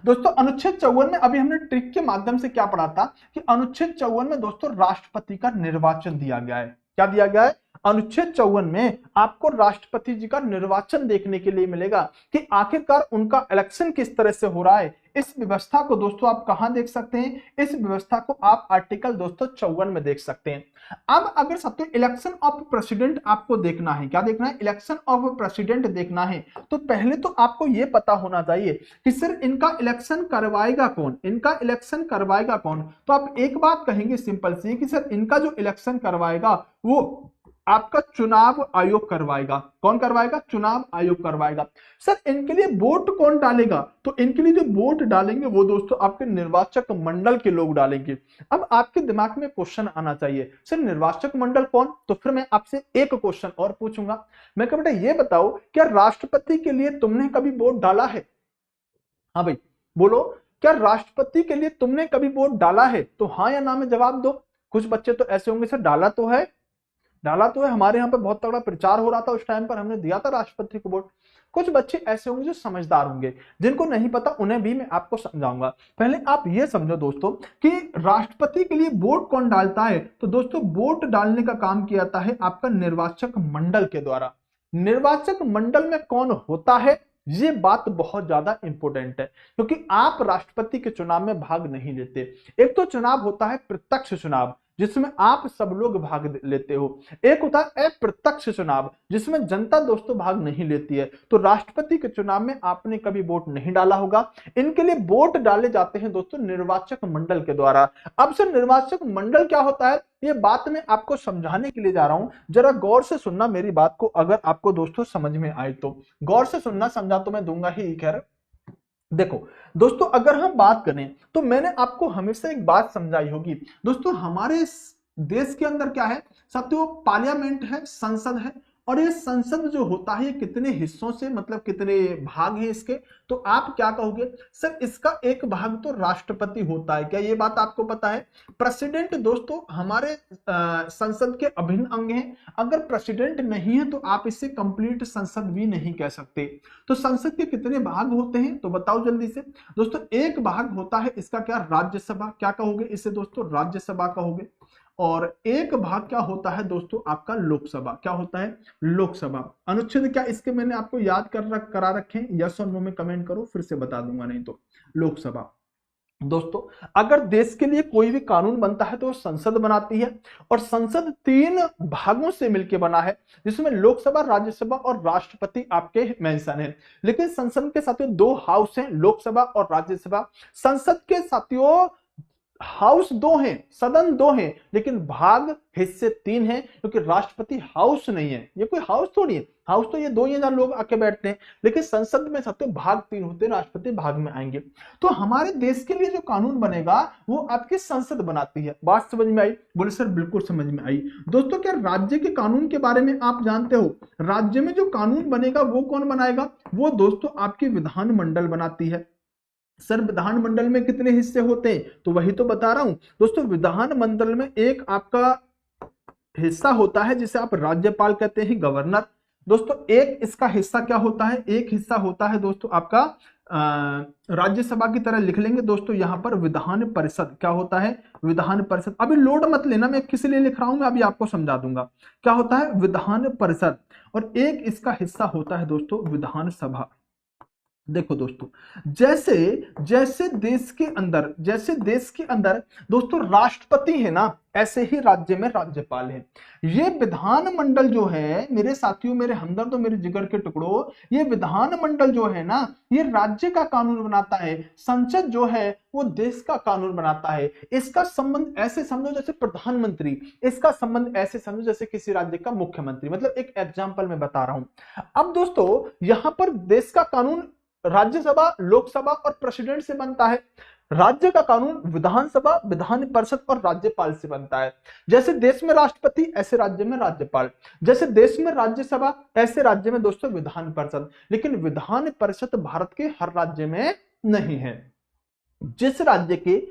दोस्तों, अनुच्छेद 54 में अभी हमने ट्रिक के माध्यम से क्या पढ़ा था कि अनुच्छेद 54 में दोस्तों राष्ट्रपति का निर्वाचन दिया गया है। क्या दिया गया है, अनुच्छेद 54 में आपको राष्ट्रपति जी का निर्वाचन देखने के लिए मिलेगा कि आखिरकार उनका इलेक्शन किस तरह से हो रहा है। इस व्यवस्था को दोस्तों आप कहां देख सकते हैं, इस व्यवस्था को आप आर्टिकल दोस्तों 54 में देख सकते हैं। अब अगर साथियों इलेक्शन ऑफ प्रेसिडेंट आपको देखना है, क्या देखना है, इलेक्शन ऑफ प्रेसिडेंट देखना है, तो पहले तो आपको यह पता होना चाहिए कि सर इनका इलेक्शन करवाएगा कौन, इनका इलेक्शन करवाएगा कौन। तो आप एक बात कहेंगे सिंपल सी कि सर इनका जो इलेक्शन करवाएगा वो आपका चुनाव आयोग करवाएगा। कौन करवाएगा, चुनाव आयोग करवाएगा। सर इनके लिए वोट कौन डालेगा, तो इनके लिए जो वोट डालेंगे वो दोस्तों आपके निर्वाचक मंडल के लोग डालेंगे। अब आपके दिमाग में क्वेश्चन आना चाहिए, सर निर्वाचक मंडल कौन, तो फिर मैं आपसे एक क्वेश्चन और पूछूंगा। मैं कह बेटा ये बताओ, क्या राष्ट्रपति के लिए तुमने कभी वोट डाला है, हाँ भाई बोलो, क्या राष्ट्रपति के लिए तुमने कभी वोट डाला है, तो हाँ या ना में जवाब दो। कुछ बच्चे तो ऐसे होंगे सर डाला तो है, डाला तो है, हमारे यहाँ पे बहुत तगड़ा प्रचार हो रहा था उस टाइम पर, हमने दिया था राष्ट्रपति को वोट। कुछ बच्चे ऐसे होंगे जो समझदार होंगे, जिनको नहीं पता उन्हें भी मैं आपको समझाऊंगा। पहले आप ये समझो दोस्तों कि राष्ट्रपति के लिए वोट कौन डालता है, तो दोस्तों वोट डालने का काम किया जाता है आपका निर्वाचक मंडल के द्वारा। निर्वाचक मंडल में कौन होता है, ये बात बहुत ज्यादा इंपॉर्टेंट है, क्योंकि आप राष्ट्रपति के चुनाव में भाग नहीं लेते। एक तो चुनाव होता है प्रत्यक्ष चुनाव जिसमें आप सब लोग भाग लेते हो, एक होता है अप्रत्यक्ष चुनाव जिसमें जनता दोस्तों भाग नहीं लेती है। तो राष्ट्रपति के चुनाव में आपने कभी वोट नहीं डाला होगा। इनके लिए वोट डाले जाते हैं दोस्तों निर्वाचक मंडल के द्वारा। अब से निर्वाचक मंडल क्या होता है, ये बात मैं आपको समझाने के लिए जा रहा हूं, जरा गौर से सुनना मेरी बात को, अगर आपको दोस्तों समझ में आए तो गौर से सुनना, समझा तो मैं दूंगा ही। खैर देखो दोस्तों, अगर हम बात करें तो मैंने आपको हमेशा एक बात समझाई होगी दोस्तों, हमारे देश के अंदर क्या है साथियों, पार्लियामेंट है, संसद है, और ये संसद जो होता है ये कितने हिस्सों से, मतलब कितने भाग हैं इसके, तो आप क्या कहोगे, सर इसका एक भाग तो राष्ट्रपति होता है। क्या ये बात आपको पता है? प्रेसिडेंट दोस्तों हमारे संसद के अभिन्न अंग हैं। अगर प्रेसिडेंट नहीं है तो आप इसे कंप्लीट संसद भी नहीं कह सकते। तो संसद के कितने भाग होते हैं, तो बताओ जल्दी से दोस्तों। एक भाग होता है इसका क्या, राज्यसभा, क्या कहोगे इसे दोस्तों, राज्यसभा कहोगे। और एक भाग क्या होता है दोस्तों आपका लोकसभा, क्या होता है, लोकसभा। अनुच्छेद क्या इसके मैंने आपको याद करा रखे हैं, यस और नो में कमेंट करो, फिर से बता दूंगा नहीं तो। लोकसभा दोस्तों, अगर देश के लिए कोई भी कानून बनता है तो संसद बनाती है, और संसद 3 भागों से मिलकर बना है, जिसमें लोकसभा, राज्यसभा और राष्ट्रपति आपके मेंशन है। लेकिन संसद के साथियों 2 हाउस हैं, लोकसभा और राज्यसभा। संसद के साथियों हाउस 2 हैं, सदन 2 हैं, लेकिन भाग हिस्से 3 हैं, क्योंकि राष्ट्रपति हाउस नहीं है, ये कोई हाउस थोड़ी है। हाउस तो ये 2 ही लोग आके बैठते हैं, लेकिन संसद में साथियों भाग 3 होते हैं, राष्ट्रपति भाग में आएंगे। तो हमारे देश के लिए जो कानून बनेगा वो आपकी संसद बनाती है। बात समझ में आई? बोले सर बिल्कुल समझ में आई। दोस्तों क्या राज्य के कानून के बारे में आप जानते हो? राज्य में जो कानून बनेगा वो कौन बनाएगा? वो दोस्तों आपकी विधानमंडल बनाती है। सर विधानमंडल में कितने हिस्से होते हैं? तो वही तो बता रहा हूं दोस्तों, विधानमंडल में एक आपका हिस्सा होता है जिसे आप राज्यपाल कहते हैं, गवर्नर। दोस्तों एक इसका हिस्सा क्या होता है, एक हिस्सा होता है दोस्तों आपका राज्यसभा की तरह लिख लेंगे दोस्तों यहां पर विधान परिषद। क्या होता है? विधान परिषद। अभी लोड मत लेना, मैं किस लिए लिख रहा हूं मैं अभी आपको समझा दूंगा। क्या होता है? विधान परिषद। और एक इसका हिस्सा होता है दोस्तों विधानसभा। देखो दोस्तों, जैसे जैसे देश के अंदर दोस्तों राष्ट्रपति है ना, ऐसे ही राज्य में राज्यपाल है। ये विधानमंडल जो है मेरे साथियों, मेरे हमदर्द, मेरे जिगर के टुकड़ों, ये विधानमंडल जो है ना, ये राज्य का कानून बनाता है। संसद जो है वो देश का कानून बनाता है। इसका संबंध ऐसे समझो जैसे प्रधानमंत्री, इसका संबंध ऐसे समझो जैसे किसी राज्य का मुख्यमंत्री। मतलब एक एग्जांपल मैं बता रहा हूं। अब दोस्तों यहां पर देश का कानून राज्यसभा, लोकसभा और प्रेसिडेंट से बनता है। राज्य का कानून विधानसभा, विधान परिषद और राज्यपाल से बनता है। जैसे देश में राष्ट्रपति, ऐसे राज्य में राज्यपाल। जैसे देश में राज्यसभा, ऐसे राज्य में दोस्तों विधान परिषद। लेकिन विधान परिषद भारत के हर राज्य में नहीं है। जिस राज्य के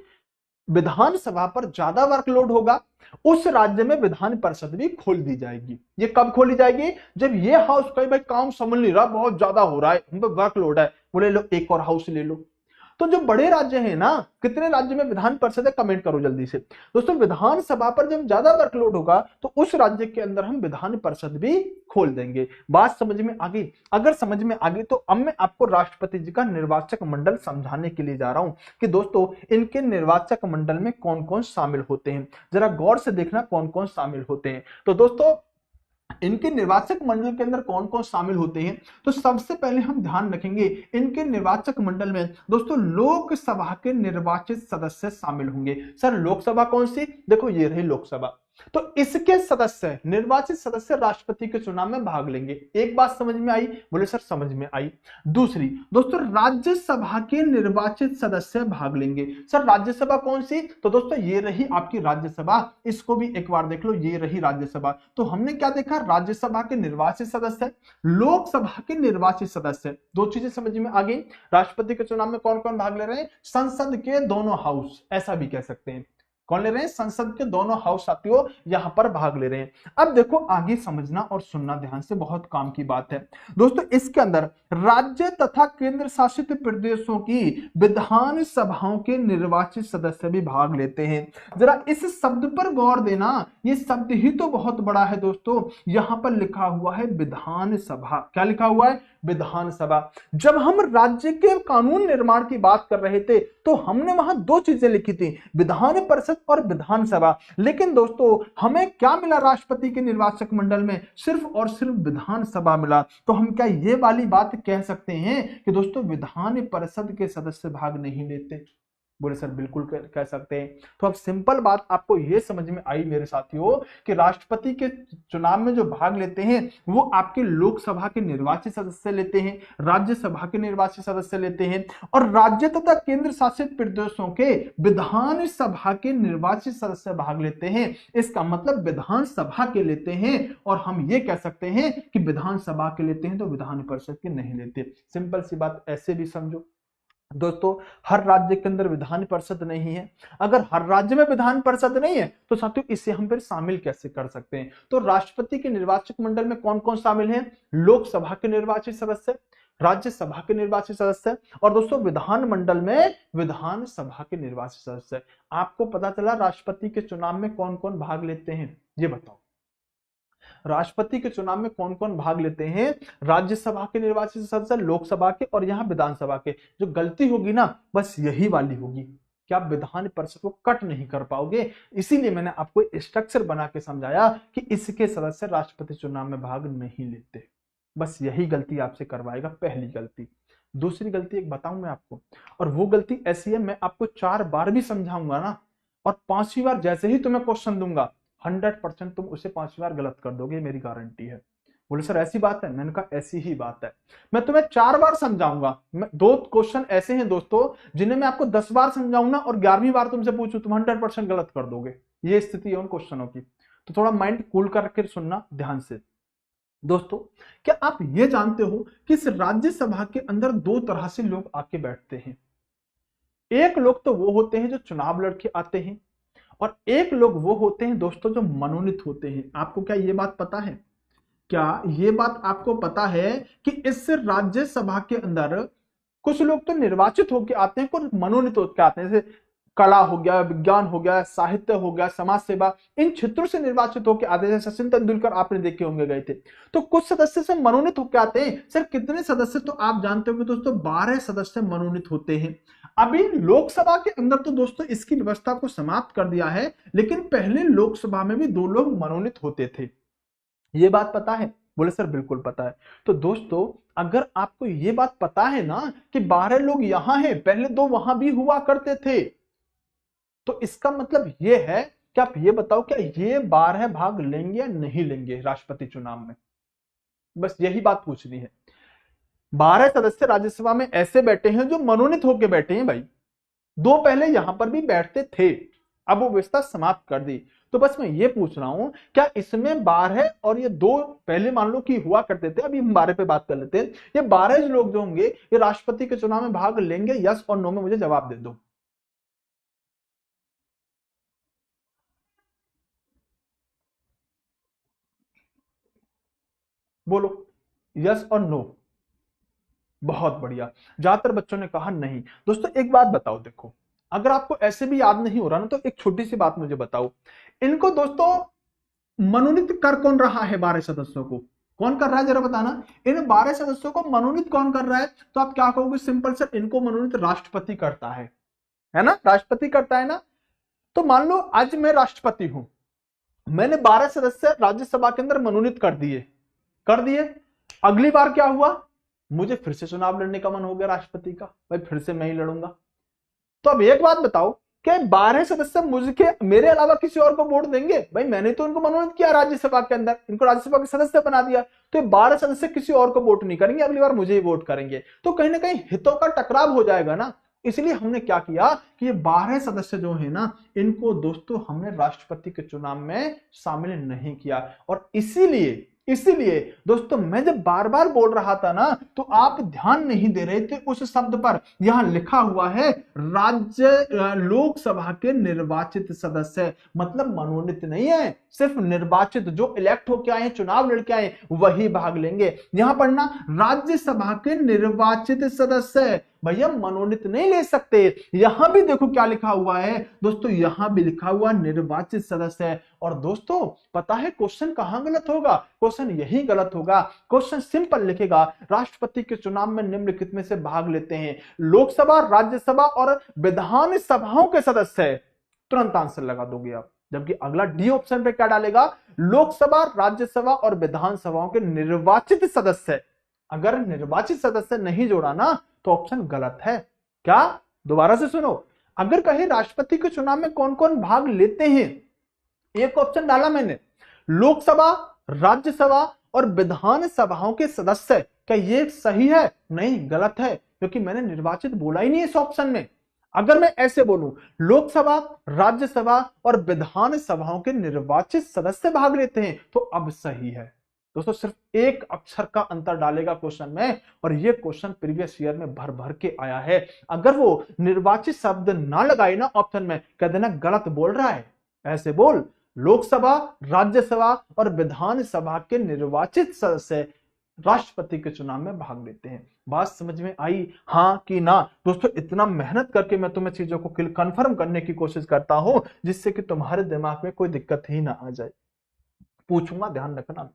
विधानसभा पर ज्यादा वर्कलोड होगा, उस राज्य में विधान परिषद भी खोल दी जाएगी। ये कब खोली जाएगी? जब ये हाउस कहे भाई काम संभल नहीं रहा, बहुत ज्यादा हो रहा है, हम पे वर्कलोड है, बोले लो एक और हाउस ले लो। तो जो बड़े राज्य हैं ना, कितने राज्य में विधान परिषद है, कमेंट करो जल्दी से दोस्तों। विधानसभा पर जब ज्यादा वर्कलोड होगा तो उस राज्य के अंदर हम विधान परिषद भी खोल देंगे। बात समझ में आ गई? अगर समझ में आ गई तो अब मैं आपको राष्ट्रपति जी का निर्वाचक मंडल समझाने के लिए जा रहा हूं कि दोस्तों इनके निर्वाचक मंडल में कौन कौन शामिल होते हैं। जरा गौर से देखना कौन कौन शामिल होते हैं। तो दोस्तों इनके निर्वाचक मंडल के अंदर कौन कौन शामिल होते हैं, तो सबसे पहले हम ध्यान रखेंगे इनके निर्वाचक मंडल में दोस्तों लोकसभा के निर्वाचित सदस्य शामिल होंगे। सर लोकसभा कौन सी? देखो ये रही लोकसभा। तो इसके सदस्य, निर्वाचित सदस्य राष्ट्रपति के चुनाव में भाग लेंगे। एक बात समझ में आई? बोले सर समझ में आई। दूसरी दोस्तों राज्यसभा के निर्वाचित सदस्य भाग लेंगे। सर राज्यसभा कौन सी? तो दोस्तों ये रही आपकी राज्यसभा। इसको भी एक बार देख लो, ये रही राज्यसभा। तो हमने क्या देखा? राज्यसभा के निर्वाचित सदस्य, लोकसभा के निर्वाचित सदस्य। दो चीजें समझ में आ गई। राष्ट्रपति के चुनाव में कौन कौन भाग ले रहे हैं? संसद के दोनों हाउस, ऐसा भी कह सकते हैं। कौन ले रहे हैं? संसद के दोनों हाउस साथियों यहां पर भाग ले रहे हैं। अब देखो आगे समझना और सुनना ध्यान से, बहुत काम की बात है दोस्तों। इसके अंदर राज्य तथा केंद्र शासित प्रदेशों की विधान सभाओं के निर्वाचित सदस्य भी भाग लेते हैं। जरा इस शब्द पर गौर देना, ये शब्द ही तो बहुत बड़ा है दोस्तों। यहां पर लिखा हुआ है विधान सभा। क्या लिखा हुआ है? विधानसभा। जब हम राज्य के कानून निर्माण की बात कर रहे थे तो हमने वहां दो चीजें लिखी थी, विधान परिषद और विधानसभा। लेकिन दोस्तों हमें क्या मिला राष्ट्रपति के निर्वाचक मंडल में? सिर्फ और सिर्फ विधानसभा मिला। तो हम क्या ये वाली बात कह सकते हैं कि दोस्तों विधान परिषद के सदस्य भाग नहीं लेते? बोले सर बिल्कुल कह सकते हैं। तो अब सिंपल बात आपको यह समझ में आई मेरे साथियों कि राष्ट्रपति के चुनाव में जो भाग लेते हैं वो आपके लोकसभा के निर्वाचित सदस्य लेते हैं, राज्यसभा के निर्वाचित सदस्य लेते हैं, और राज्य तथा केंद्र शासित प्रदेशों के विधान सभा के निर्वाचित सदस्य भाग लेते हैं। इसका मतलब विधानसभा के लेते हैं, और हम ये कह सकते हैं कि विधानसभा के लेते हैं तो विधान परिषद के नहीं लेते। सिंपल सी बात ऐसे भी समझो दोस्तों। हर राज्य के अंदर विधान परिषद नहीं है। अगर हर राज्य में विधान परिषद नहीं है तो साथियों इसे हम फिर शामिल कैसे कर सकते हैं? तो राष्ट्रपति के निर्वाचक मंडल में कौन कौन शामिल है? लोकसभा के निर्वाचित सदस्य, राज्यसभा के निर्वाचित सदस्य, और दोस्तों विधान मंडल में विधानसभा के निर्वाचित सदस्य। आपको पता चला राष्ट्रपति के चुनाव में कौन कौन भाग लेते हैं? ये बताओ राष्ट्रपति के चुनाव में कौन कौन भाग लेते हैं? राज्यसभा के निर्वाचित सदस्य, लोकसभा के, और यहां विधानसभा के। जो गलती होगी ना बस यही वाली होगी कि आप विधान परिषद को कट नहीं कर पाओगे। इसीलिए मैंने आपको स्ट्रक्चर बना के समझाया कि इसके सदस्य राष्ट्रपति चुनाव में भाग नहीं लेते। बस यही गलती आपसे करवाएगा, पहली गलती। दूसरी गलती एक बताऊं मैं आपको, और वो गलती ऐसी है, मैं आपको 4 बार भी समझाऊंगा ना, और 5वीं बार जैसे ही तुम्हें क्वेश्चन दूंगा 100% तुम उसे 5वीं बार गलत कर दोगे, मेरी गारंटी है। बोले सर ऐसी बात है? मैंने कहा ऐसी ही बात है। मैं तुम्हें 4 बार समझाऊंगा। मैं 2 क्वेश्चन ऐसे हैं दोस्तों जिन्हें मैं आपको 10 बार समझाऊंगा और 11वीं बार तुमसे पूछूं तुम 100% गलत कर दोगे। ये स्थिति है उन क्वेश्चनों की। तो थोड़ा माइंड कूल करके सुनना ध्यान से दोस्तों। क्या आप ये जानते हो कि इस राज्यसभा के अंदर 2 तरह से लोग आके बैठते हैं? एक लोग तो वो होते हैं जो चुनाव लड़के आते हैं, और एक लोग वो होते हैं दोस्तों जो मनोनीत होते हैं। आपको क्या ये बात पता है? क्या ये बात आपको पता है कि इस राज्यसभा के अंदर कुछ लोग तो निर्वाचित होकर आते हैं, कुछ मनोनीत होकर आते हैं? जैसे कला हो गया, विज्ञान हो गया, साहित्य हो गया, समाज सेवा, इन क्षेत्रों से निर्वाचित होकर आते हैं। सचिन तेंदुलकर आपने देखे होंगे गए थे। तो कुछ सदस्य से मनोनीत होकर आते हैं। सर कितने सदस्य? तो आप जानते होंगे दोस्तों 12 सदस्य मनोनीत होते हैं। अभी लोकसभा के अंदर तो दोस्तों इसकी व्यवस्था को समाप्त कर दिया है, लेकिन पहले लोकसभा में भी 2 लोग मनोनीत होते थे। ये बात पता है? बोले सर बिल्कुल पता है। तो दोस्तों अगर आपको ये बात पता है ना कि 12 लोग यहां हैं, पहले 2 वहां भी हुआ करते थे, तो इसका मतलब ये है कि आप ये बताओ क्या ये 12 भाग लेंगे या नहीं लेंगे राष्ट्रपति चुनाव में? बस यही बात पूछनी है। 12 सदस्य राज्यसभा में ऐसे बैठे हैं जो मनोनीत होकर बैठे हैं भाई। 2 पहले यहां पर भी बैठते थे, अब वो व्यवस्था समाप्त कर दी। तो बस मैं ये पूछ रहा हूं क्या इसमें 12 और ये 2 पहले मान लो कि हुआ करते थे, अभी हम 12 पे बात कर लेते हैं, ये 12 लोग जो होंगे ये राष्ट्रपति के चुनाव में भाग लेंगे? यस और नो में मुझे जवाब दे दो। बोलो यस और नो। बहुत बढ़िया। ज्यादातर बच्चों ने कहा नहीं। दोस्तों एक बात बताओ, देखो अगर आपको ऐसे भी याद नहीं हो रहा ना तो एक छोटी सी बात मुझे बताओ, इनको दोस्तों मनोनीत कर कौन रहा है? 12 सदस्यों को कौन कर रहा है जरा बताना। इन 12 सदस्यों को मनोनीत कौन कर रहा है? तो आप क्या कहोगे? सिंपल सर इनको मनोनीत राष्ट्रपति करता है ना? राष्ट्रपति करता है ना। तो मान लो आज मैं राष्ट्रपति हूं, मैंने 12 सदस्य राज्यसभा के अंदर मनोनीत कर दिए। अगली बार क्या हुआ? मुझे फिर से चुनाव लड़ने का मन हो गया राष्ट्रपति का, भाई फिर से मैं ही लड़ूंगा। तो अब एक बात बताओ, क्या 12 सदस्य मुझे मेरे अलावा किसी और को वोट देंगे? भाई मैंने तो इनको मनोनीत किया राज्यसभा के अंदर, इनको राज्यसभा के सदस्य बना दिया, तो ये 12 सदस्य किसी और को वोट नहीं करेंगे, अगली बार मुझे ही वोट करेंगे। तो कहीं ना कहीं हितों का टकराव हो जाएगा ना। इसलिए हमने क्या किया कि ये 12 सदस्य जो है ना, इनको दोस्तों हमने राष्ट्रपति के चुनाव में शामिल नहीं किया। और इसीलिए दोस्तों मैं जब बार बार बोल रहा था ना तो आप ध्यान नहीं दे रहे थे उस शब्द पर। यहां लिखा हुआ है लोकसभा के निर्वाचित सदस्य, मतलब मनोनीत नहीं है, सिर्फ निर्वाचित, जो इलेक्ट होके आए, चुनाव लड़के आए, वही भाग लेंगे। यहां पढ़ना राज्यसभा के निर्वाचित सदस्य, भैया मनोनीत नहीं ले सकते। यहां भी देखो क्या लिखा हुआ है दोस्तों, यहां भी लिखा हुआ निर्वाचित सदस्य। और दोस्तों पता है क्वेश्चन कहां गलत होगा? क्वेश्चन यही गलत होगा। क्वेश्चन सिंपल लिखेगा राष्ट्रपति के चुनाव में निम्नलिखित में से भाग लेते हैं लोकसभा, राज्यसभा और विधान सभाओं के सदस्य, तुरंत आंसर लगा दोगे आप। जबकि अगला डी ऑप्शन पे क्या डालेगा? लोकसभा, राज्यसभा और विधानसभाओं के निर्वाचित सदस्य। अगर निर्वाचित सदस्य नहीं जोड़ा ना तो ऑप्शन गलत है। क्या? दोबारा से सुनो, अगर कहे राष्ट्रपति के चुनाव में कौन कौन भाग लेते हैं, एक ऑप्शन डाला मैंने लोकसभा, राज्यसभा और विधान सभाओं के सदस्य, क्या ये सही है? नहीं, गलत है, क्योंकि मैंने निर्वाचित बोला ही नहीं इस ऑप्शन में। अगर मैं ऐसे बोलूं लोकसभा, राज्यसभा और विधान सभाओं के निर्वाचित सदस्य भाग लेते हैं तो अब सही है। दोस्तों सिर्फ एक अक्षर का अंतर डालेगा क्वेश्चन में, और ये क्वेश्चन प्रीवियस ईयर में भर भर के आया है। अगर वो निर्वाचित शब्द ना लगाए ना ऑप्शन में, कह देना गलत बोल रहा है। ऐसे बोल लोकसभा, राज्यसभा और विधानसभा के निर्वाचित सदस्य राष्ट्रपति के चुनाव में भाग लेते हैं। बात समझ में आई, हाँ कि ना? दोस्तों इतना मेहनत करके मैं तुम्हें चीजों को कंफर्म करने की कोशिश करता हूं जिससे कि तुम्हारे दिमाग में कोई दिक्कत ही ना आ जाए। पूछूंगा, ध्यान रखना,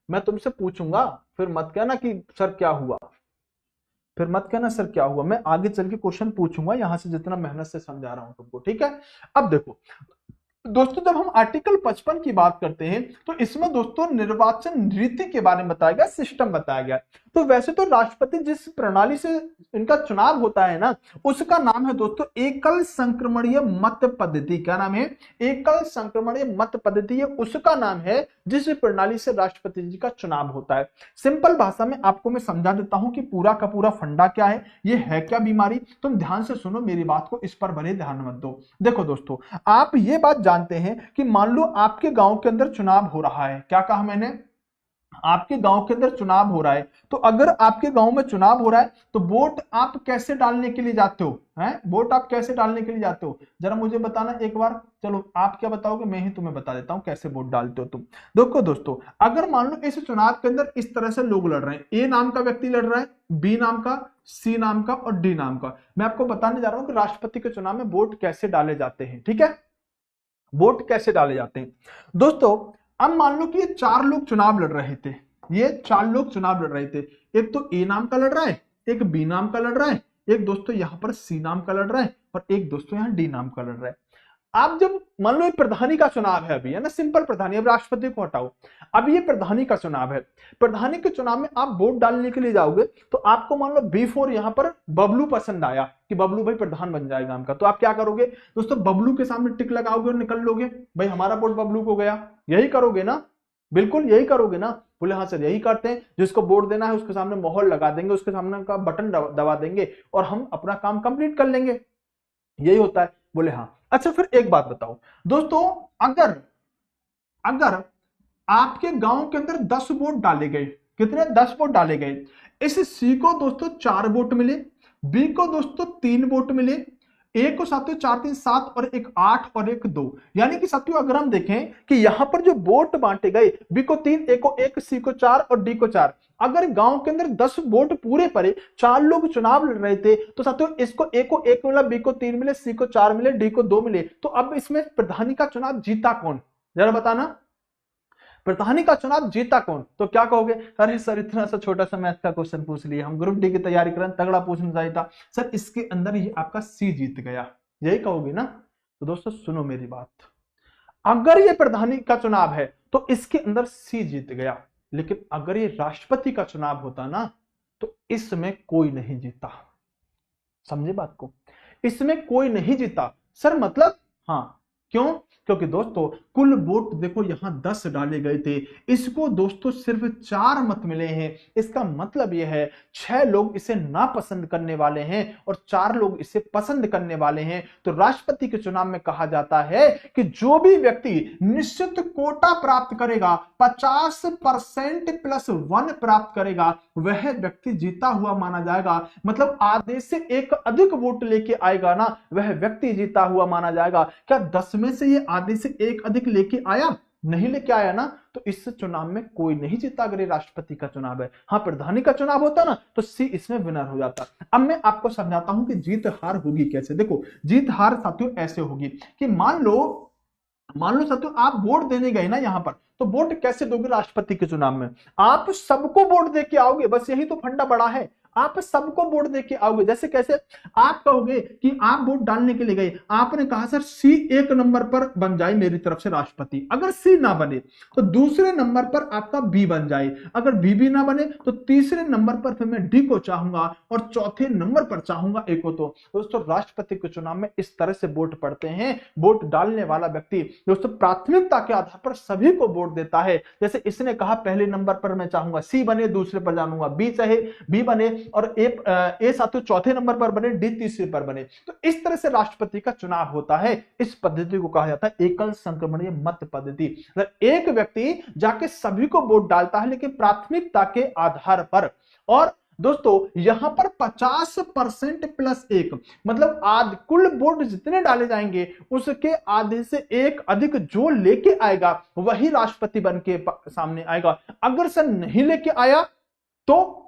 मैं तुमसे पूछूंगा, फिर मत कहना कि सर क्या हुआ, फिर मत कहना सर क्या हुआ। मैं आगे चल के क्वेश्चन पूछूंगा यहां से जितना मेहनत से समझा रहा हूं तुमको, ठीक है? अब देखो दोस्तों जब हम आर्टिकल 55 की बात करते हैं तो इसमें दोस्तों निर्वाचन नीति के बारे में बताया गया, सिस्टम बताया गया। तो वैसे तो राष्ट्रपति जिस प्रणाली से इनका चुनाव होता है ना, उसका नाम है दोस्तों एकल संक्रमणीय मत पद्धति। क्या नाम है? एकल संक्रमणीय मत पद्धति, उसका नाम है जिस प्रणाली से राष्ट्रपति जी का चुनाव होता है। सिंपल भाषा में आपको मैं समझा देता हूं कि पूरा का पूरा फंडा क्या है, ये है क्या बीमारी। तुम ध्यान से सुनो मेरी बात को, इस पर भले ध्यान मत दो। देखो दोस्तों आप ये बात जानते हैं कि मान लो आपके गांव के अंदर चुनाव हो रहा है, क्या कहा मैंने? आपके गांव के अंदर चुनाव हो रहा है, तो अगर आपके गांव में चुनाव हो रहा है तो वोट आप कैसे डालने के लिए जाते हो? हैं, वोट आप कैसे डालने के लिए जाते हो, जरा मुझे बताना एक बार। चलो आप क्या बताओगे, मैं ही तुम्हें बता देता हूं कैसे वोट डालते हो तुम। देखो दोस्तों, अगर मान लो इस चुनाव के अंदर इस तरह से लोग लड़ रहे हैं, ए नाम का व्यक्ति लड़ रहा है, बी नाम का, सी नाम का और डी नाम का, मैं आपको बताने जा रहा हूं कि राष्ट्रपति के चुनाव में वोट कैसे डाले जाते हैं। ठीक है, वोट कैसे डाले जाते हैं दोस्तों। अब मान लो कि ये चार लोग चुनाव लड़ रहे थे, ये चार लोग चुनाव लड़ रहे थे, एक तो ए नाम का लड़ रहा है, एक बी नाम का लड़ रहा है, एक दोस्तों यहां पर सी नाम का लड़ रहा है और एक दोस्तों यहां डी नाम का लड़ रहा है। आप जब मान लो प्रधानी का चुनाव है अभी, है ना, सिंपल प्रधानी, अब राष्ट्रपति को हटाओ, अब ये प्रधानी का चुनाव है। प्रधानी के चुनाव में आप वोट डालने के लिए जाओगे तो आपको मान लो B4 यहां पर बबलू पसंद आया कि बबलू भाई प्रधान बन जाएगा हमका, तो आप क्या करोगे दोस्तों, बबलू के सामने टिक लगाओगे और निकल लोगे, भाई हमारा वोट बबलू को गया। यही करोगे ना, बिल्कुल यही करोगे ना। बोले हाँ सर यही करते हैं, जिसको वोट देना है उसके सामने मोहर लगा देंगे, उसके सामने का बटन दबा देंगे और हम अपना काम कंप्लीट कर लेंगे, यही होता है। बोले हाँ। अच्छा फिर एक बात बताओ दोस्तों, अगर अगर आपके गांव के अंदर 10 वोट डाले गए, कितने, 10 वोट डाले गए, इस सी को दोस्तों 4 वोट मिले, बी को दोस्तों 3 वोट मिले, ए को साथियों 4 3 7 और एक 8 और एक 2, यानी कि साथियों अगर हम देखें कि यहां पर जो वोट बांटे गए, बी को 3, ए को 1, सी को 4 और डी को 4, अगर गांव के अंदर 10 वोट पूरे पड़े, 4 लोग चुनाव लड़ रहे थे, तो साथियों इसको ए को 1 मिला, बी को 3 मिले, सी को 4 मिले, डी को 2 मिले, तो अब इसमें प्रधानी का चुनाव जीता कौन, जरा बताना, प्रधानी का चुनाव जीता कौन? तो क्या कहोगे, अरे सर इतना सा छोटा सा मैथ का क्वेश्चन पूछ लिया, हम ग्रुप डी की तैयारी करें, तगड़ा पूछना चाहिए था सर, इसके अंदर ये आपका सी जीत गया, यही कहोगे ना। तो दोस्तों सुनो मेरी बात, अगर ये प्रधानी का चुनाव है तो इसके अंदर सी जीत गया, लेकिन अगर ये राष्ट्रपति का चुनाव होता ना तो इसमें कोई नहीं जीता, समझे बात को, इसमें कोई नहीं जीता सर, मतलब हाँ, क्यों, क्योंकि दोस्तों कुल वोट देखो यहां 10 डाले गए थे, इसको दोस्तों सिर्फ 4 मत मिले हैं, इसका मतलब यह है 6 लोग इसे नापसंद करने वाले हैं और 4 लोग इसे पसंद करने वाले हैं। तो राष्ट्रपति के चुनाव में कहा जाता है कि जो भी व्यक्ति निश्चित कोटा प्राप्त करेगा, 50% प्लस 1 प्राप्त करेगा, वह व्यक्ति जीता हुआ माना जाएगा, मतलब आधे से एक अधिक वोट लेके आएगा ना, वह व्यक्ति जीता हुआ माना जाएगा। क्या 10 में से ये आधे से एक अधिक लेके आया? नहीं लेके आया ना, तो इस चुनाव में कोई नहीं जीता अगर ये राष्ट्रपति का चुनाव है। हाँ प्रधानी का चुनाव होता ना तो सी इसमें विनर हो जाता। अब मैं आपको समझाता हूं कि जीत हार होगी कैसे। देखो जीत हार साथियों ऐसे होगी कि मान लो साथियों आप वोट देने गए ना यहां पर, तो वोट कैसे दोगे राष्ट्रपति के चुनाव में? आप सबको वोट दे के आओगे, बस यही तो फंडा बड़ा है, आप सबको वोट दे के आओगे। जैसे कैसे, आप कहोगे कि आप वोट डालने के लिए गए, आपने कहा सर सी 1 नंबर पर बन जाए मेरी तरफ से राष्ट्रपति, अगर सी ना बने तो दूसरे नंबर पर आपका बी बन जाए, अगर बी भी ना बने तो तीसरे नंबर पर फिर मैं डी को चाहूंगा और चौथे नंबर पर चाहूंगा ए को। तो दोस्तों राष्ट्रपति के चुनाव में इस तरह से वोट पड़ते हैं। वोट डालने वाला व्यक्ति दोस्तों प्राथमिकता के आधार पर सभी को वोट देता है। जैसे इसने कहा पहले नंबर पर मैं चाहूंगा सी बने, दूसरे पर जानूंगा बी, चाहे बी बने और ए साथियों चौथे नंबर पर बने, डी तीसरे पर बने। तो इस तरह से राष्ट्रपति का चुनाव होता है। इस पद्धति को कहा जाता है एकल संक्रमणीय मत पद्धति। एक व्यक्ति जाके सभी को वोट डालता है लेकिन प्राथमिकता के आधार पर। और दोस्तों यहां पर 50% प्लस 1 मतलब कुल वोट जितने डाले जाएंगे उसके आधे से एक अधिक जो लेके आएगा वही राष्ट्रपति बन के सामने आएगा। अगर सर नहीं लेके आया तो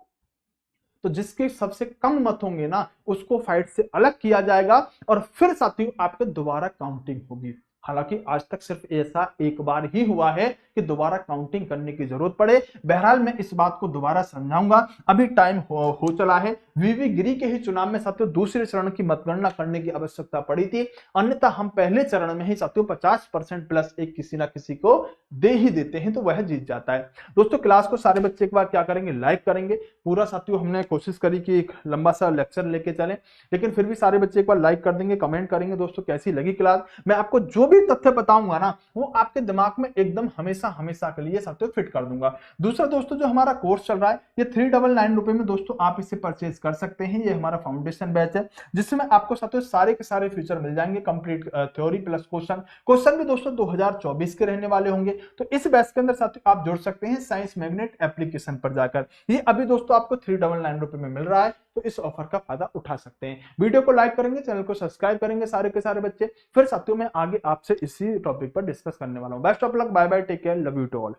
जिसके सबसे कम मत होंगे ना उसको फाइट से अलग किया जाएगा और फिर साथियों आपके दोबारा काउंटिंग होगी। हालांकि आज तक सिर्फ ऐसा एक बार ही हुआ है कि दोबारा काउंटिंग करने की जरूरत पड़े। बहरहाल मैं इस बात को दोबारा समझाऊंगा, अभी टाइम हो चला है। वीवी गिरी के ही चुनाव में साथियों दूसरे चरण की मतगणना करने की आवश्यकता पड़ी थी, अन्यथा हम पहले चरण में ही साथियों 50% प्लस 1 किसी ना किसी को दे ही देते हैं तो वह जीत जाता है। दोस्तों क्लास को सारे बच्चे एक बार क्या करेंगे, लाइक करेंगे। पूरा साथियों हमने कोशिश करी कि एक लंबा सा लेक्चर लेके चले, लेकिन फिर भी सारे बच्चे एक बार लाइक कर देंगे, कमेंट करेंगे दोस्तों कैसी लगी क्लास। मैं आपको जो भी तथ्य बताऊंगा ना वो आपके दिमाग में एकदम हमेशा हमेशा के लिए साथियों फिट कर दूंगा। दूसरा दोस्तों जो हमारा कोर्स चल रहा है ये 399 रुपए में दोस्तों आप इसे परचेज कर सकते हैं। ये हमारा फाउंडेशन बैच है जिसमें आपको साथियों सारे के सारे फीचर मिल जाएंगे, कंप्लीट थ्योरी प्लस क्वेश्चन भी दोस्तों 2024 के रहने वाले होंगे। तो इस बैच के अंदर साथियों आप जुड़ सकते हैं साइंस मैग्नेट एप्लीकेशन पर जाकर। ये अभी दोस्तों आपको 399 रुपए में मिल रहा है, तो इस ऑफर का फायदा उठा सकते हैं। वीडियो को लाइक करेंगे, चैनल को सब्सक्राइब करेंगे सारे के सारे बच्चे। फिर साथियों मैं आगे आपसे इसी टॉपिक पर डिस्कस करने वाला हूं। Best of luck, bye bye, take care, love you to all.